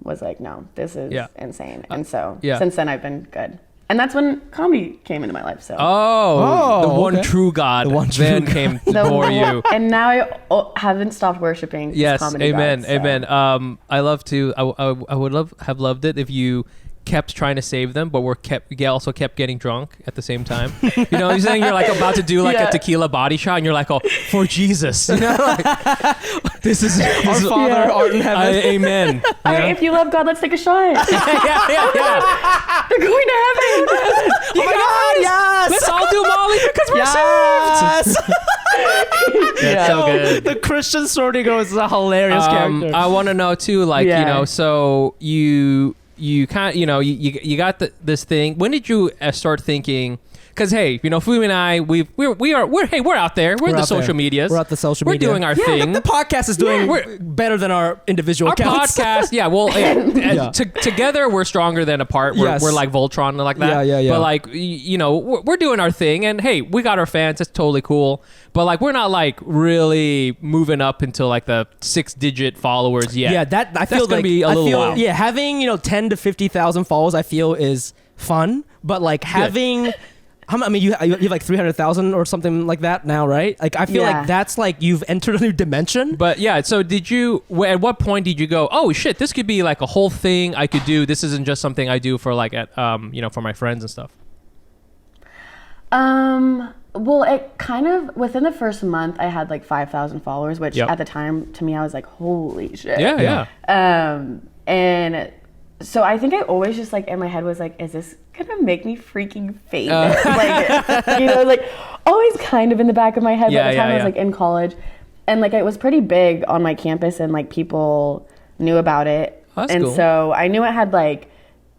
was like, no, this is insane. And so since then I've been good. And that's when comedy came into my life. So the one true God then came for you. And now I haven't stopped worshiping. Yes, comedy amen, God, so. amen. I would have loved it if you kept trying to save them, but also kept getting drunk at the same time. You know what I'm saying? You're like about to do like a tequila body shot, and you're like, oh, for Jesus. You know, like, this is our Father art in heaven. Amen. All right, if you love God, let's take a shot. yeah. They're going to heaven. Oh my God, yes. Let's all do Molly because we're saved. That's so good. The Christian sorting is a hilarious character. I want to know too, like, you know, so you kind, you know, you got this thing. When did you start thinking? Because hey, you know, Fumi and I, we're out there. We're in the social medias. We're at the social media. We're doing our thing. The podcast is doing better than our individual accounts. Podcast, yeah. Well, together we're stronger than apart. We're like Voltron like that. Yeah. But like, you know, we're doing our thing, and hey, we got our fans. It's totally cool. But like, we're not like really moving up into like the 6-digit followers yet. Yeah, I feel that's gonna be a little while. Yeah, having 10 to 50,000 followers, I feel is fun. But like having. I mean, you have like 300,000 or something like that now, right? Like, I feel like that's like you've entered a new dimension. But yeah, so at what point did you go, oh shit, this could be like a whole thing I could do. This isn't just something I do for like for my friends and stuff. Well, it kind of within the first month I had like 5,000 followers, which at the time to me I was like, holy shit. Yeah. And so I think I always just like in my head was like, is this gonna make me freaking famous? Like, you know, like always kind of in the back of my head. By the time I was like in college, and like it was pretty big on my campus, and like people knew about it. Oh, that's and cool. So I knew it had like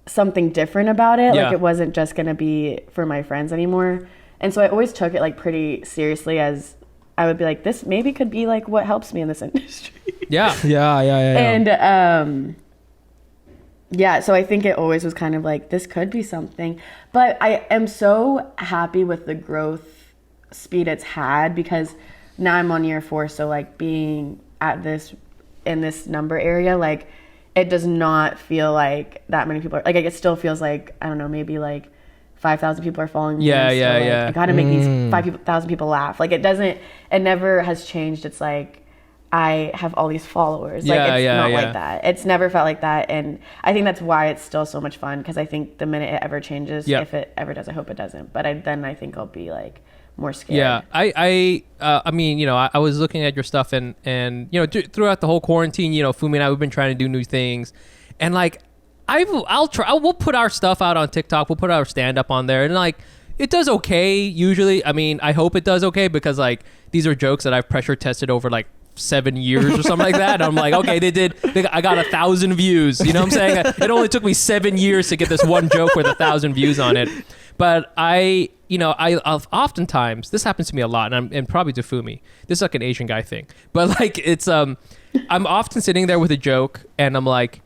something different about it. Like it wasn't just gonna be for my friends anymore. And so I always took it like pretty seriously, as I would be like, this maybe could be like what helps me in this industry. Yeah. And yeah, so I think it always was kind of like, this could be something. But I am so happy with the growth speed it's had, because now I'm on year 4. So like being at in this number area, like it does not feel like that many people are, like it still feels like, I don't know, maybe like 5,000 people are following me. I gotta make these 5,000 people laugh. Like it never has changed. It's like, I have all these followers. Like it's not like that. It's never felt like that. And I think that's why it's still so much fun, because I think the minute it ever changes, if it ever does, I hope it doesn't. But then I think I'll be like more scared. Yeah. I mean, you know, I was looking at your stuff and you know, throughout the whole quarantine, you know, Fumi and I, we've been trying to do new things. And like, we'll put our stuff out on TikTok. We'll put our stand up on there, and like, it does okay usually. I mean, I hope it does okay, because like these are jokes that I've pressure tested over like 7 years or something like that. And I'm like, okay, I got 1,000 views. You know what I'm saying? It only took me 7 years to get this one joke with 1,000 views on it. But I've oftentimes, this happens to me a lot, and probably to Fumi. This is like an Asian guy thing. But like, it's I'm often sitting there with a joke, and I'm like,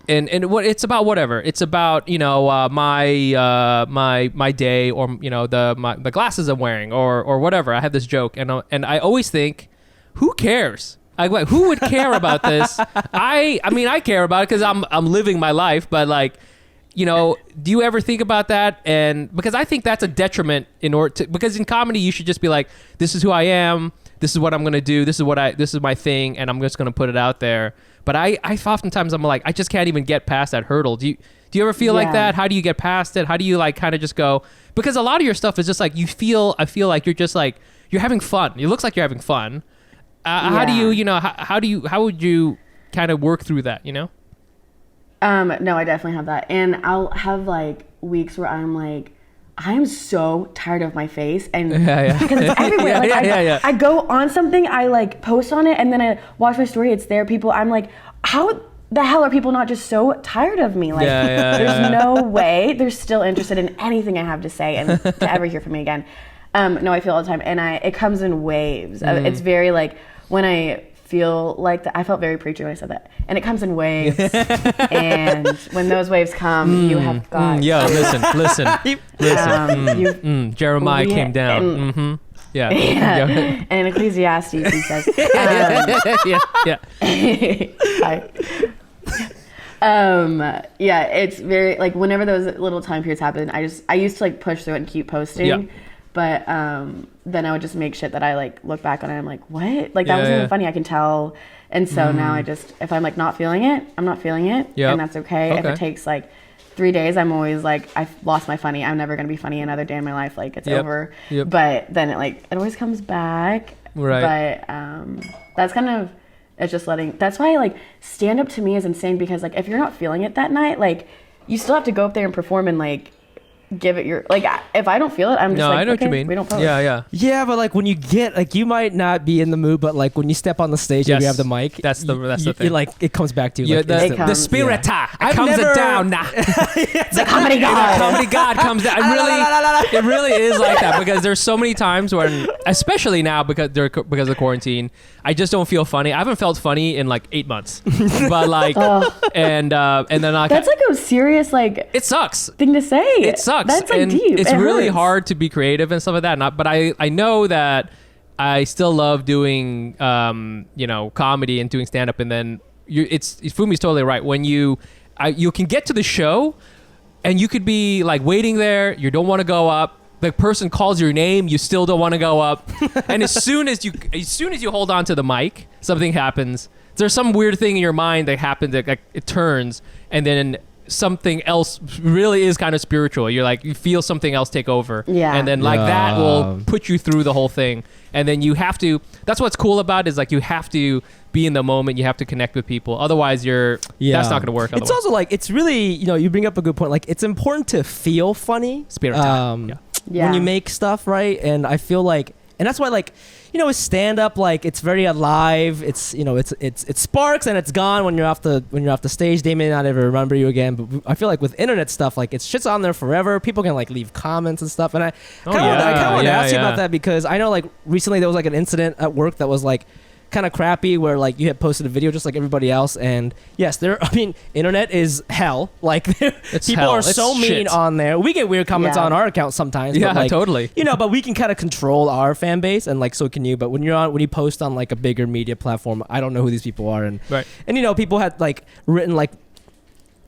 and what it's about, whatever. It's about, you know, my day, or you know, the glasses I'm wearing, or whatever. I have this joke, and I always think, who cares? Like, who would care about this? I mean, I care about it because I'm living my life, but like, you know, do you ever think about that? And because I think that's a detriment because in comedy you should just be like, this is who I am, this is what I'm gonna do, this is my thing, and I'm just gonna put it out there. But I oftentimes I'm like, I just can't even get past that hurdle. Do you ever feel like that? How do you get past it? How do you like kind of just go? Because a lot of your stuff is just like, I feel like you're just like, you're having fun. It looks like you're having fun. How do how would you kind of work through that, you know? No, I definitely have that. And I'll have like weeks where I'm like, I'm so tired of my face, and because it's everywhere. I go on something, I like post on it, and then I watch my story, it's there. People, I'm like, how the hell are people not just so tired of me? Like, there's no way they're still interested in anything I have to say and to ever hear from me again. No, I feel all the time, and it comes in waves. It's very like, when I feel like that, I felt very preachy when I said that, and it comes in waves. And when those waves come, you have got. Listen. Jeremiah came down. And Ecclesiastes, he says. Yeah, it's very like whenever those little time periods happen, I used to like push through it and keep posting, but then I would just make shit that I like look back on it and I'm like, what? Like that wasn't even funny. I can tell, and so now I just if I'm like not feeling it, I'm not feeling it, and that's okay. If it takes like 3 days, I'm always like I've lost my funny. I'm never gonna be funny another day in my life. Like it's over. But then it always comes back. Right. But that's kind of. It's just that's why like stand up to me is insane because like if you're not feeling it that night, like you still have to go up there and perform and like give it your like if I don't feel it, I'm just like, I know okay, what you mean. We don't post. Yeah, but like when you get like you might not be in the mood, but like when you step on the stage and you have the mic, that's the thing. Like it comes back to you. Like, the spirit comes down. The comedy god. Comedy god comes down. It really is like that because there's so many times when, especially now because of quarantine, I just don't feel funny. I haven't felt funny in like 8 months, but like and then like that's like a serious like it sucks thing to say. It sucks. That's like and deep. It's really hurts. hard to be creative and stuff like that. But I know that I still love doing comedy and doing stand up. And then Fumi's totally right. When you can get to the show and you could be like waiting there. You don't want to go up. The person calls your name. You still don't want to go up. And as soon as you hold on to the mic, something happens. There's some weird thing in your mind that happens. That like, it turns and then something else really is kind of spiritual. You're like, you feel something else take over. Yeah. And then like that will put you through the whole thing. And then you have to, that's what's cool about it is like you have to be in the moment. You have to connect with people. Otherwise that's not going to work. It's also like, it's really, you bring up a good point. Like it's important to feel funny. Spirit when you make stuff, right? And I feel like, and that's why like, with stand up, like it's very alive. It's it sparks and it's gone when you're off the stage. They may not ever remember you again. But I feel like with internet stuff, like it's shit's on there forever. People can like leave comments and stuff. And I kind of want to ask you about that because I know like recently there was like an incident at work that was like kind of crappy where like you had posted a video just like everybody else, and yes, internet is hell. Like people are so mean on there. We get weird comments on our account sometimes. Yeah, but, like, totally. But we can kind of control our fan base, and like so can you. But when you post on like a bigger media platform, I don't know who these people are, and people had like written like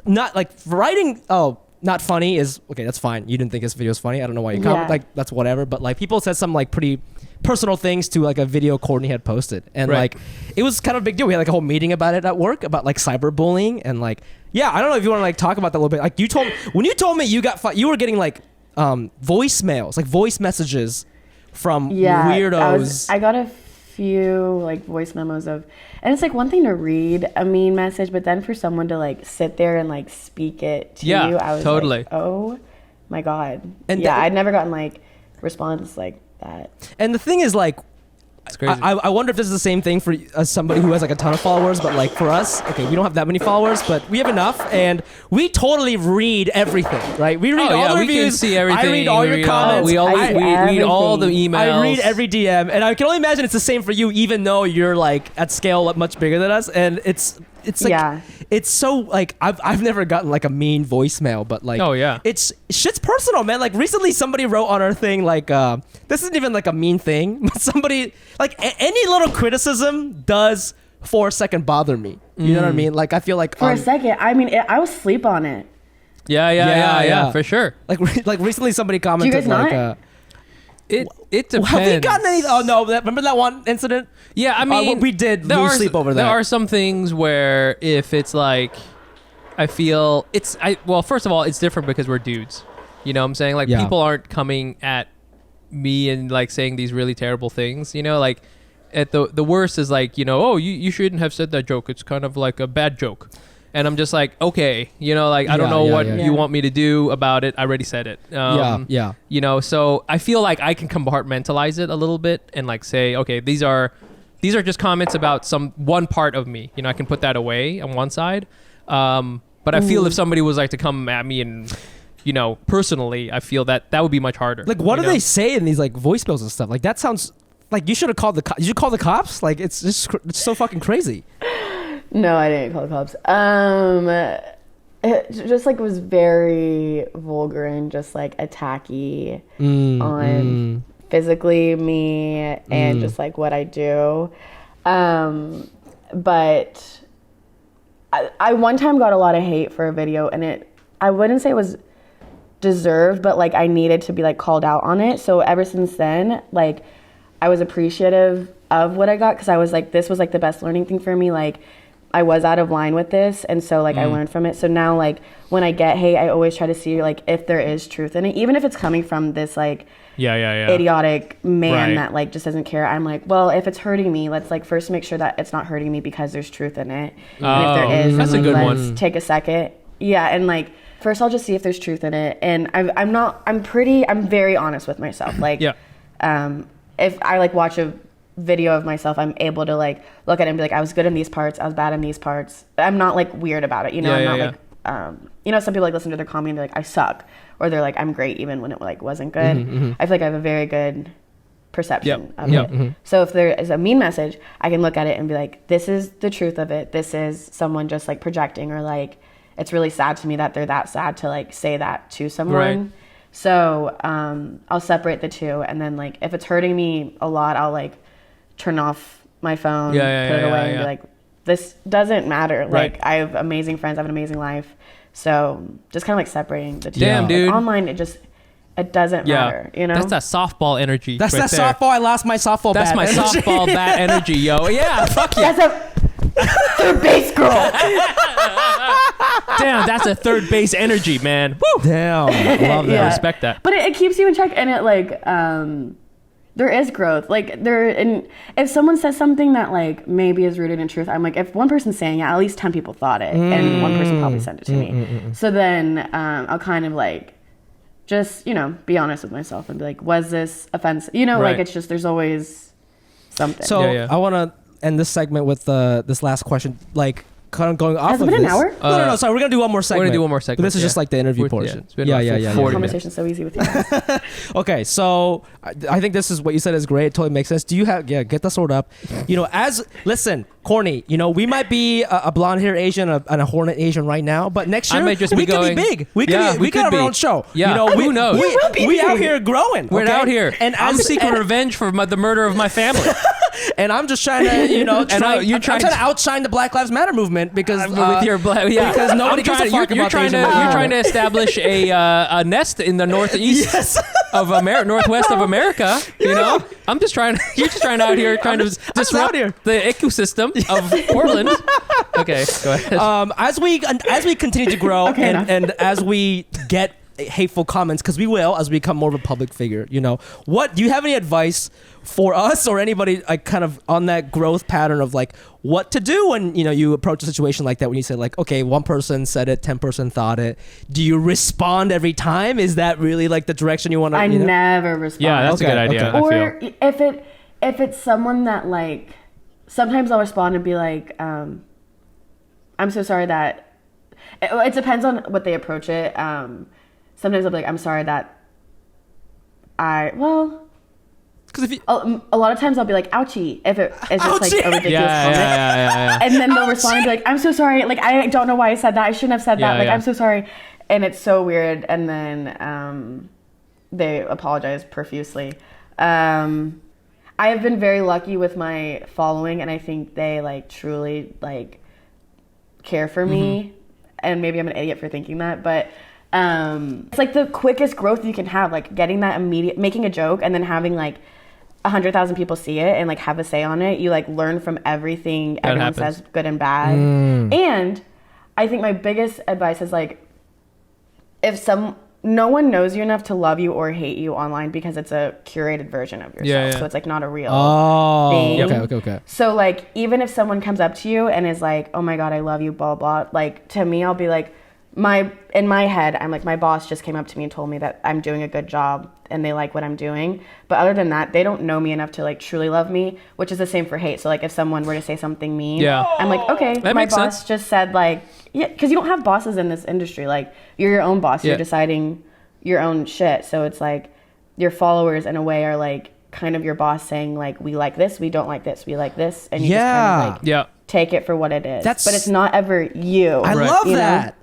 not like writing. Oh, not funny is okay. That's fine. You didn't think this video was funny. I don't know why you comment. Like that's whatever. But like people said some like pretty personal things to like a video Courtney had posted, and like it was kind of a big deal. We had like a whole meeting about it at work about like cyberbullying, and like I don't know if you want to like talk about that a little bit. Like when you told me you were getting like voicemails, like voice messages from weirdos. I got a few like voice memos and it's like one thing to read a mean message, but then for someone to like sit there and like speak it to you, I was totally like, oh my god. And I'd never gotten like response like that. And the thing is like, it's crazy. I wonder if this is the same thing for somebody who has like a ton of followers, but like for us, okay, we don't have that many followers, but we have enough, and we totally read everything, right? We read all the reviews. We can see everything. I read all your comments. We read all the emails. I read every DM, and I can only imagine it's the same for you, even though you're like at scale much bigger than us, and it's like it's so like I've never gotten like a mean voicemail, but like it's shit's personal, man. Like recently somebody wrote on our thing like this isn't even like a mean thing, but somebody like any little criticism does for a second bother me. You know what I mean? Like I feel like for a second, I mean I will sleep on it. Yeah, for sure. Like recently somebody commented Do you guys like it depends. have we gotten any? Oh no! Remember that one incident? Yeah, I mean, we did lose sleep over that. There are some things where if it's like, I feel well. First of all, it's different because we're dudes. You know what I'm saying? Like people aren't coming at me and like saying these really terrible things. Like at the worst is like you shouldn't have said that joke. It's kind of like a bad joke. And I'm just like, okay, like, I don't know what you want me to do about it. I already said it. So I feel like I can compartmentalize it a little bit and like say, okay, these are just comments about one part of me. I can put that away on one side. But I feel if somebody was like to come at me and, personally, I feel that would be much harder. Like, what do they say in these like voicemails and stuff? Like, that sounds like you should have called the cops. Did you call the cops? Like, it's so fucking crazy. No, I didn't call the cops. It just like was very vulgar and just like attacky on physically me and just like what I do. But I one time got a lot of hate for a video, and I wouldn't say it was deserved, but like I needed to be like called out on it. So ever since then, like I was appreciative of what I got, because I was like, this was like the best learning thing for me. Like I was out of line with this, and so like I learned from it. So now like when I get hate, I always try to see like if there is truth in it, even if it's coming from this like idiotic man that like just doesn't care. I'm like, well, if it's hurting me, let's like first make sure that it's not hurting me because there's truth in it. And if there is, that's then, a good let's one. take a second. Yeah, and like first I'll just see if there's truth in it. And I'm very honest with myself. Like if I like watch a video of myself, I'm able to like look at it and be like, I was good in these parts, I was bad in these parts. I'm not like weird about it, you know. I'm not like you know, some people like listen to their comedy and they're like, I suck, or they're like, I'm great even when it like wasn't good. I feel like I have a very good perception of it. So if there is a mean message, I can look at it and be like, this is the truth of it, this is someone just like projecting, or like it's really sad to me that they're that sad to like say that to someone. So I'll separate the two, and then like if it's hurting me a lot, I'll like turn off my phone, put it away, and be like, this doesn't matter. Like I have amazing friends, I have an amazing life. So just kind of like separating the two. Damn, dude. Like, online, it doesn't matter, you know? That's that softball energy. That's right that there. softball. I lost my softball That's bat my energy. softball bat energy, yo. Yeah, fuck yeah. That's a third base girl. Damn, that's a third base energy, man. Woo. Damn, love that. Yeah. Respect that. But it keeps you in check, and it like there is growth. Like and if someone says something that like maybe is rooted in truth, I'm like, if one person's saying it, at least 10 people thought it, and one person probably sent it to me. So then I'll kind of like just, you know, be honest with myself and be like, was this offensive? You know, like it's just, there's always something. So I want to end this segment with this last question, like kind of going off Has it of been this. an hour? No. Sorry, we're gonna do one more segment. We're gonna do one more segment. But this is just like the interview portion. Yeah. Conversation's so easy with you guys. Okay, so I think this is what you said is great. It totally makes sense. Do you have get the sword up? You know, listen, Courtney. You know, we might be a blonde hair Asian and a hornet Asian right now, but next year I might just we be could going, be big. We could have our own show. Yeah, you know, who knows? We out here growing. We're okay? out here, and I'm seeking revenge for the murder of my family. And I'm just trying to, you know, you're trying to outshine the Black Lives Matter movement because with your because nobody gives a fuck about you're trying to establish a nest in the northeast of northwest of America. You know, you're just trying out here trying to disrupt the ecosystem of Portland. Okay, go ahead. As we continue to grow and as we get hateful comments, because we will as we become more of a public figure, you know, what do you have any advice for us or anybody like kind of on that growth pattern of like what to do when, you know, you approach a situation like that, when you say like, okay, one person said it, 10% thought it, do you respond every time? Is that really like the direction you want to? I never respond. Yeah, that's a good idea. Or if it's someone that like, sometimes I'll respond and be like, I'm so sorry that it depends on what they approach it. Sometimes I'll be like, I'm sorry that because if a lot of times I'll be like, ouchie, if it's just like a ridiculous comment. Yeah. And then they'll respond and be like, I'm so sorry. Like, I don't know why I said that. I shouldn't have said that. Like, I'm so sorry. And it's so weird. And then they apologize profusely. I have been very lucky with my following, and I think they like truly like care for me. And maybe I'm an idiot for thinking that, but it's like the quickest growth you can have, like getting that immediate, making a joke and then having like 100,000 people see it and like have a say on it. You like learn from everything everyone says, good and bad. And I think my biggest advice is like, no one knows you enough to love you or hate you online because it's a curated version of yourself. So it's like not a real thing. Okay. So like, even if someone comes up to you and is like, oh my God, I love you, blah, blah. Like to me, I'll be like, in my head, I'm like, my boss just came up to me and told me that I'm doing a good job and they like what I'm doing. But other than that, they don't know me enough to like truly love me, which is the same for hate. So like if someone were to say something mean, I'm like, okay, that my makes boss sense. just said like, yeah, because you don't have bosses in this industry. Like you're your own boss. You're deciding your own shit. So it's like your followers in a way are like kind of your boss saying like, we like this, we don't like this, we like this. And you just kind of like take it for what it is. But it's not ever you. I love that.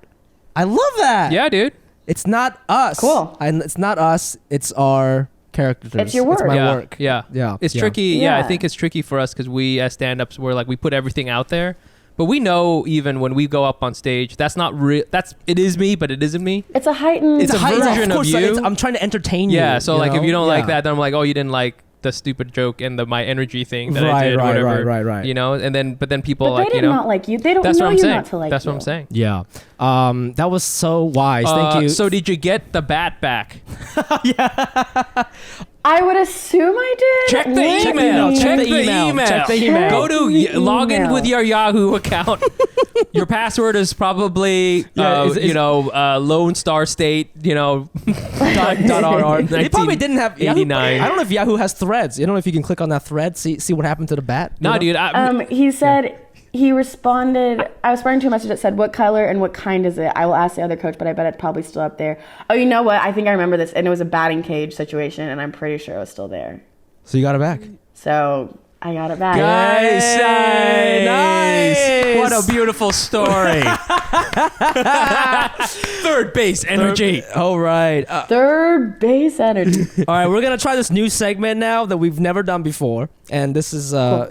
I love that. Yeah, dude. It's not us. Cool. And it's not us. It's our characters. It's your work. It's my work. Yeah. It's tricky. Yeah, I think it's tricky for us because we as stand-ups, we're like, we put everything out there. But we know even when we go up on stage, that's not real. It is me, but it isn't me. It's a heightened. It's a version of you. I'm trying to entertain you. Yeah. So like, know? if you don't like that, then I'm like, oh, you didn't like the stupid joke and my energy thing that I did, or whatever. Right. You know, but then people but they did not like you. They don't know you not to like you. That's what I'm saying. Yeah. That was so wise. Thank you. So did you get the bat back? Yeah. I would assume I did. Check the email. Check the email. Go to log in with your Yahoo account. Your password is probably Lone Star State. .rr. They probably didn't have Yahoo. 89. I don't know if Yahoo has threads. You don't know if you can click on that thread, see what happened to the bat. No, dude. He said. He responded, I was responding to a message that said, what color and what kind is it? I will ask the other coach, but I bet it's probably still up there. Oh, you know what? I think I remember this. And it was a batting cage situation, and I'm pretty sure it was still there. So you got it back. So I got it back. Nice. What a beautiful story. Third base energy. All right. Third base energy. All right, we're gonna try this new segment now that we've never done before, and this is our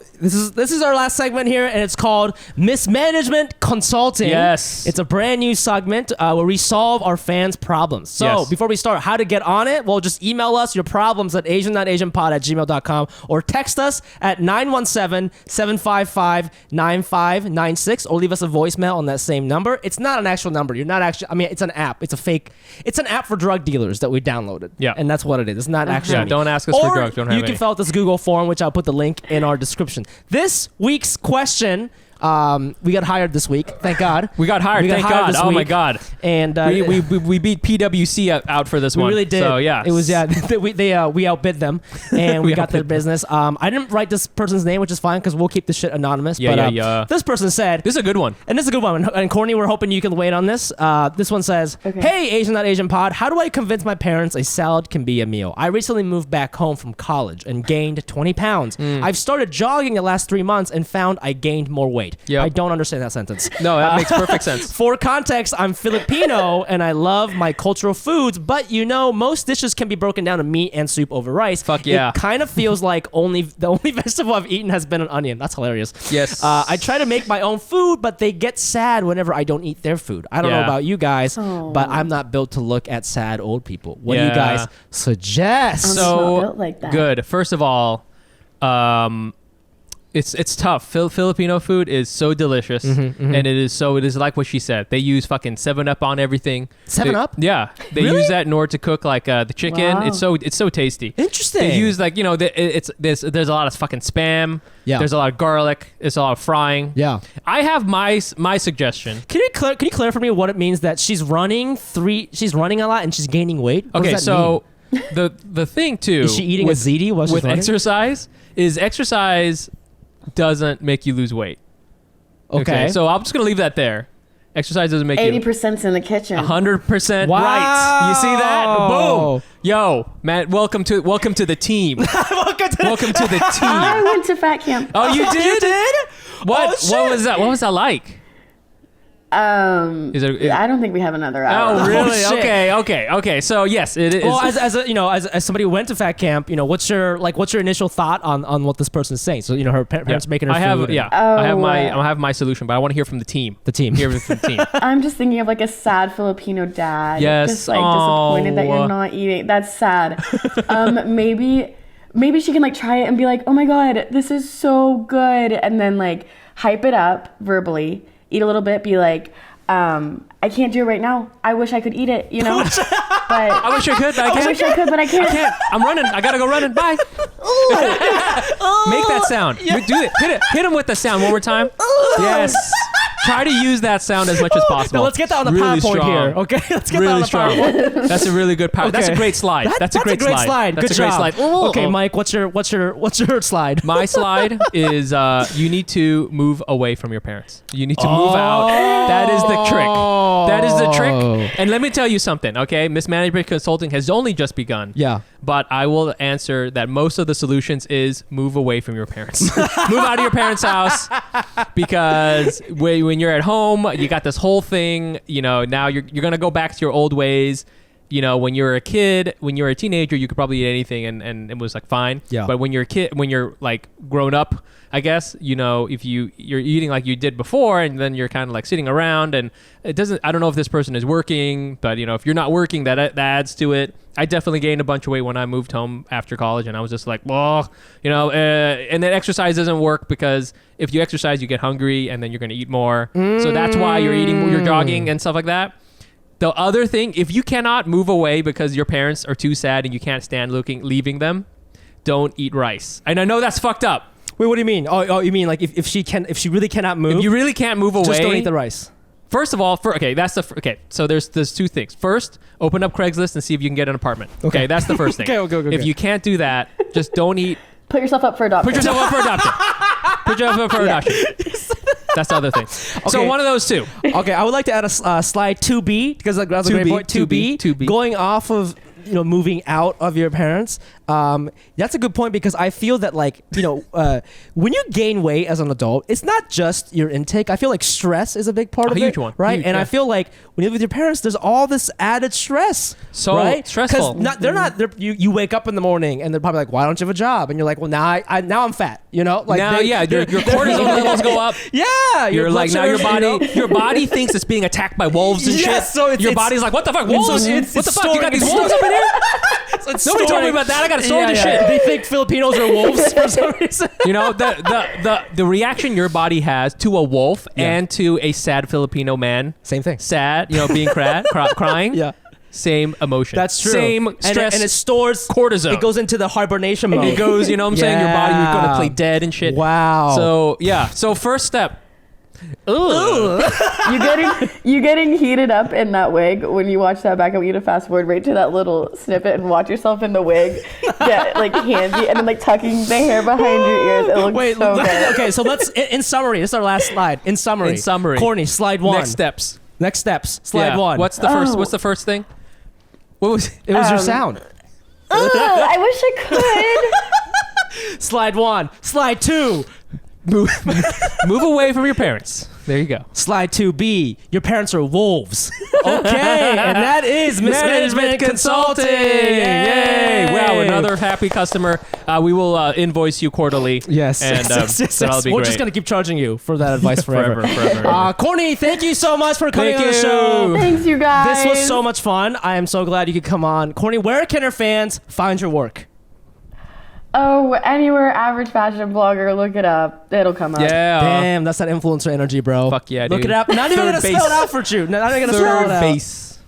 last segment here, and it's called Mismanagement Consulting. Yes, it's a brand new segment where we solve our fans' problems. So before we start, how to get on it? Well, just email us your problems at AsianNotAsianPod@gmail.com or text us at 917-755-9596 or leave us a voicemail on that same number. It's not an actual number. You're not actually. I mean, it's an app. It's a fake. It's an app for drug dealers that we downloaded. Yeah, and that's what it is. It's not actually. Yeah, don't ask us for drugs. Don't have you can fill out this Google form, which I'll put the link in our description. This week's question. We got hired this week. Thank God. We got hired. Thank God. Oh my God. And we beat PwC out for this one. We really did. So yeah, it was we outbid them and we got their business. I didn't write this person's name, which is fine because we'll keep this shit anonymous. Yeah. This person said this is a good one. And this is a good one. And Courtney, we're hoping you can wait on this. This one says, okay. Hey, AsianNotAsianPod, how do I convince my parents a salad can be a meal? I recently moved back home from college and gained 20 pounds. I've started jogging the last 3 months and found I gained more weight. Yep. I don't understand that sentence. No, that makes perfect sense. For context, I'm Filipino and I love my cultural foods, but most dishes can be broken down to meat and soup over rice. Fuck yeah. It kind of feels like the only vegetable I've eaten has been an onion. That's hilarious. Yes. I try to make my own food, but they get sad whenever I don't eat their food. I don't know about you guys, but I'm not built to look at sad old people. What do you guys suggest? I'm not built like that. Good. First of all, it's tough. Filipino food is so delicious, and it is like what she said. They use fucking 7-Up on everything. 7-Up? Yeah, they use that in order to cook like the chicken. Wow. It's so tasty. Interesting. They use like there's a lot of fucking spam. Yeah. There's a lot of garlic. There's a lot of frying. Yeah. I have my suggestion. Can you clarify for me what it means that she's running a lot and she's gaining weight? What does that mean? the thing too is she eating a ziti while she's with running? exercise doesn't make you lose weight. Okay. So I'm just gonna leave that there. Exercise doesn't make 80%'s in the kitchen. 100% Wow. right. You see that? Boom. Yo, man, welcome to the team. welcome to the team. I went to fat camp. Oh, you did? You did? What was that? What was that like? I don't think we have another hour. Oh, really? Oh, shit. Okay. So yes, it is. Well, as somebody who went to fat camp, what's your initial thought on what this person's saying? So her parents making her food. I have my solution, but I want to hear from the team. Hear from the team. I'm just thinking of like a sad Filipino dad. Yes. Just like disappointed that you're not eating. That's sad. Maybe she can like try it and be like, oh my God, this is so good, and then like hype it up verbally. Eat a little bit, be like, I can't do it right now. I wish I could eat it, But I wish I could, but I can't. I wish I could, but I can't. I'm running. I gotta go running. Bye. Make that sound. Do it. Hit him with the sound one more time. Yes. Try to use that sound as much as possible. Now let's get that on the PowerPoint here, okay? Let's get that on the PowerPoint. That's a really good PowerPoint. Okay. That's a great slide. That's a great slide. Good job. Okay, Mike, what's your slide? My slide is you need to move away from your parents. You need to move out. That is the trick. And let me tell you something, okay? Mismanagement Consulting has only just begun. Yeah. But I will answer that most of the solutions is move away from your parents. Move out of your parents' house, because when you're at home, you got this whole thing, now you're going to go back to your old ways. when you're a kid, when you're a teenager, you could probably eat anything and it was like fine. Yeah. But when you're a kid, when you're like grown up, I guess, if you're eating like you did before and then you're kind of like sitting around and I don't know if this person is working, but if you're not working, that adds to it. I definitely gained a bunch of weight when I moved home after college and I was just like, and then exercise doesn't work because if you exercise, you get hungry and then you're going to eat more. So that's why you're jogging and stuff like that. The other thing, if you cannot move away because your parents are too sad and you can't stand leaving them, don't eat rice. And I know that's fucked up. Wait, what do you mean? Oh, you mean like if she really cannot move? If you really can't move away, just don't eat the rice. First of all, so there's two things. First, open up Craigslist and see if you can get an apartment. Okay, that's the first thing. Okay. If you can't do that, just don't eat. Put yourself up for adoption. That's the other thing. Okay. So one of those two. Okay, I would like to add a slide 2B because that's a great point. 2B. Going off of moving out of your parents. That's a good point because I feel that when you gain weight as an adult, it's not just your intake. I feel like stress is a big part of it. Huge one. Right? Huge, and yeah. I feel like when you live with your parents, there's all this added stress. So right? stressful. Because you wake up in the morning and they're probably like, why don't you have a job? And you're like, well, now I'm fat. Your cortisol levels go up. Yeah. You're like, now your body thinks it's being attacked by wolves and shit. So your body's like, what the fuck, wolves? What the fuck? You got these wolves up in here? Nobody told me about that. I got to store this shit. They think Filipinos are wolves for some reason. The reaction your body has to a wolf and to a sad Filipino man. Same thing. Sad, being crying. Yeah. Same emotion. That's true. Same stress. And it stores cortisol. It goes into the hibernation mode. It goes, saying? Your body is going to play dead and shit. Wow. So, yeah. So, first step. Ooh. You getting heated up in that wig when you watch that back. I want you to fast forward right to that little snippet and watch yourself in the wig get like handsy and then tucking the hair behind your ears. It looks so good. Okay, so let's in summary. This is our last slide. In summary. Courtney, slide 1. Next steps. Slide 1. What's the first thing? What was it? It was your sound. I wish I could. Slide 1. Slide 2. Move away from your parents. There you go. Slide 2B. Your parents are wolves. Okay, and that is Mismanagement Consulting. Yay! Wow, another happy customer. We will invoice you quarterly. Yes. And that'll be We're great. just going to keep charging you for that advice forever. forever. Courtney, thank you so much for coming on the show. Thanks, you guys. This was so much fun. I am so glad you could come on. Courtney, where can our fans find your work? Oh, anywhere, average fashion blogger, look it up. It'll come up. Yeah. Damn, that's that influencer energy, bro. Fuck yeah, Look dude. it up. Not even going to spell it out for you. Not even going to spell it out. Base.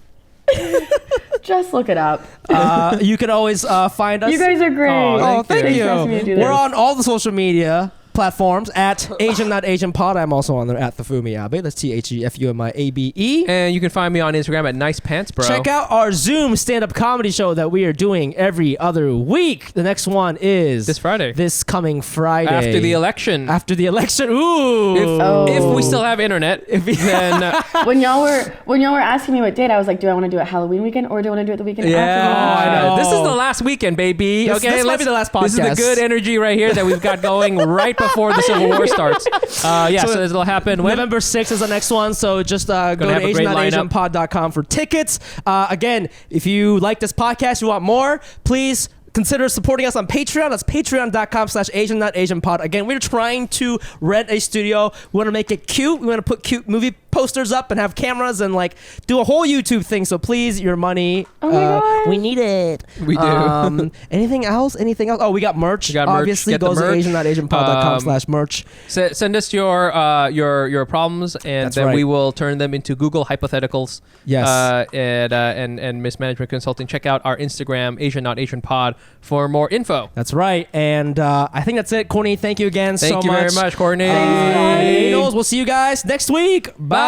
Just look it up. You can always find us. You guys are great. Oh, thank you. Thanks for asking me to do this. We're on all the social media platforms at AsianNotAsianPod. I'm also on there at TheFumiAbe. That's TheFumiAbe. And you can find me on Instagram at Nice Pants Bro. Check out our Zoom stand-up comedy show that we are doing every other week. The next one is this Friday. This coming Friday. After the election. Ooh. If we still have internet, then when y'all were asking me what date, I was like, do I want to do it Halloween weekend or do I want to do it the weekend after? I know. This is the last weekend, baby. This might be the last podcast. This is the good energy right here that we've got going right before the Civil War starts. So this will happen when? November 6th is the next one, so just go to AsianNotAsianPod.com for tickets. Again, if you like this podcast, you want more, please consider supporting us on Patreon. That's patreon.com/AsianNotAsianPod. Again, we're trying to rent a studio. We want to make it cute. We want to put cute movie posters up and have cameras and do a whole YouTube thing. So please, your money. Oh my God. We need it. We do. Anything else? Oh, we got merch. Obviously, Get the goes to merch. AsianNotAsianPod.com/merch. Send us your problems, and then we will turn them into Google hypotheticals. Yes. And Mismanagement Consulting. Check out our Instagram, AsianNotAsianPod, for more info. That's right. And I think that's it. Courtney, thank you again so much. Thank you very much, Courtney. We'll see you guys next week. Bye.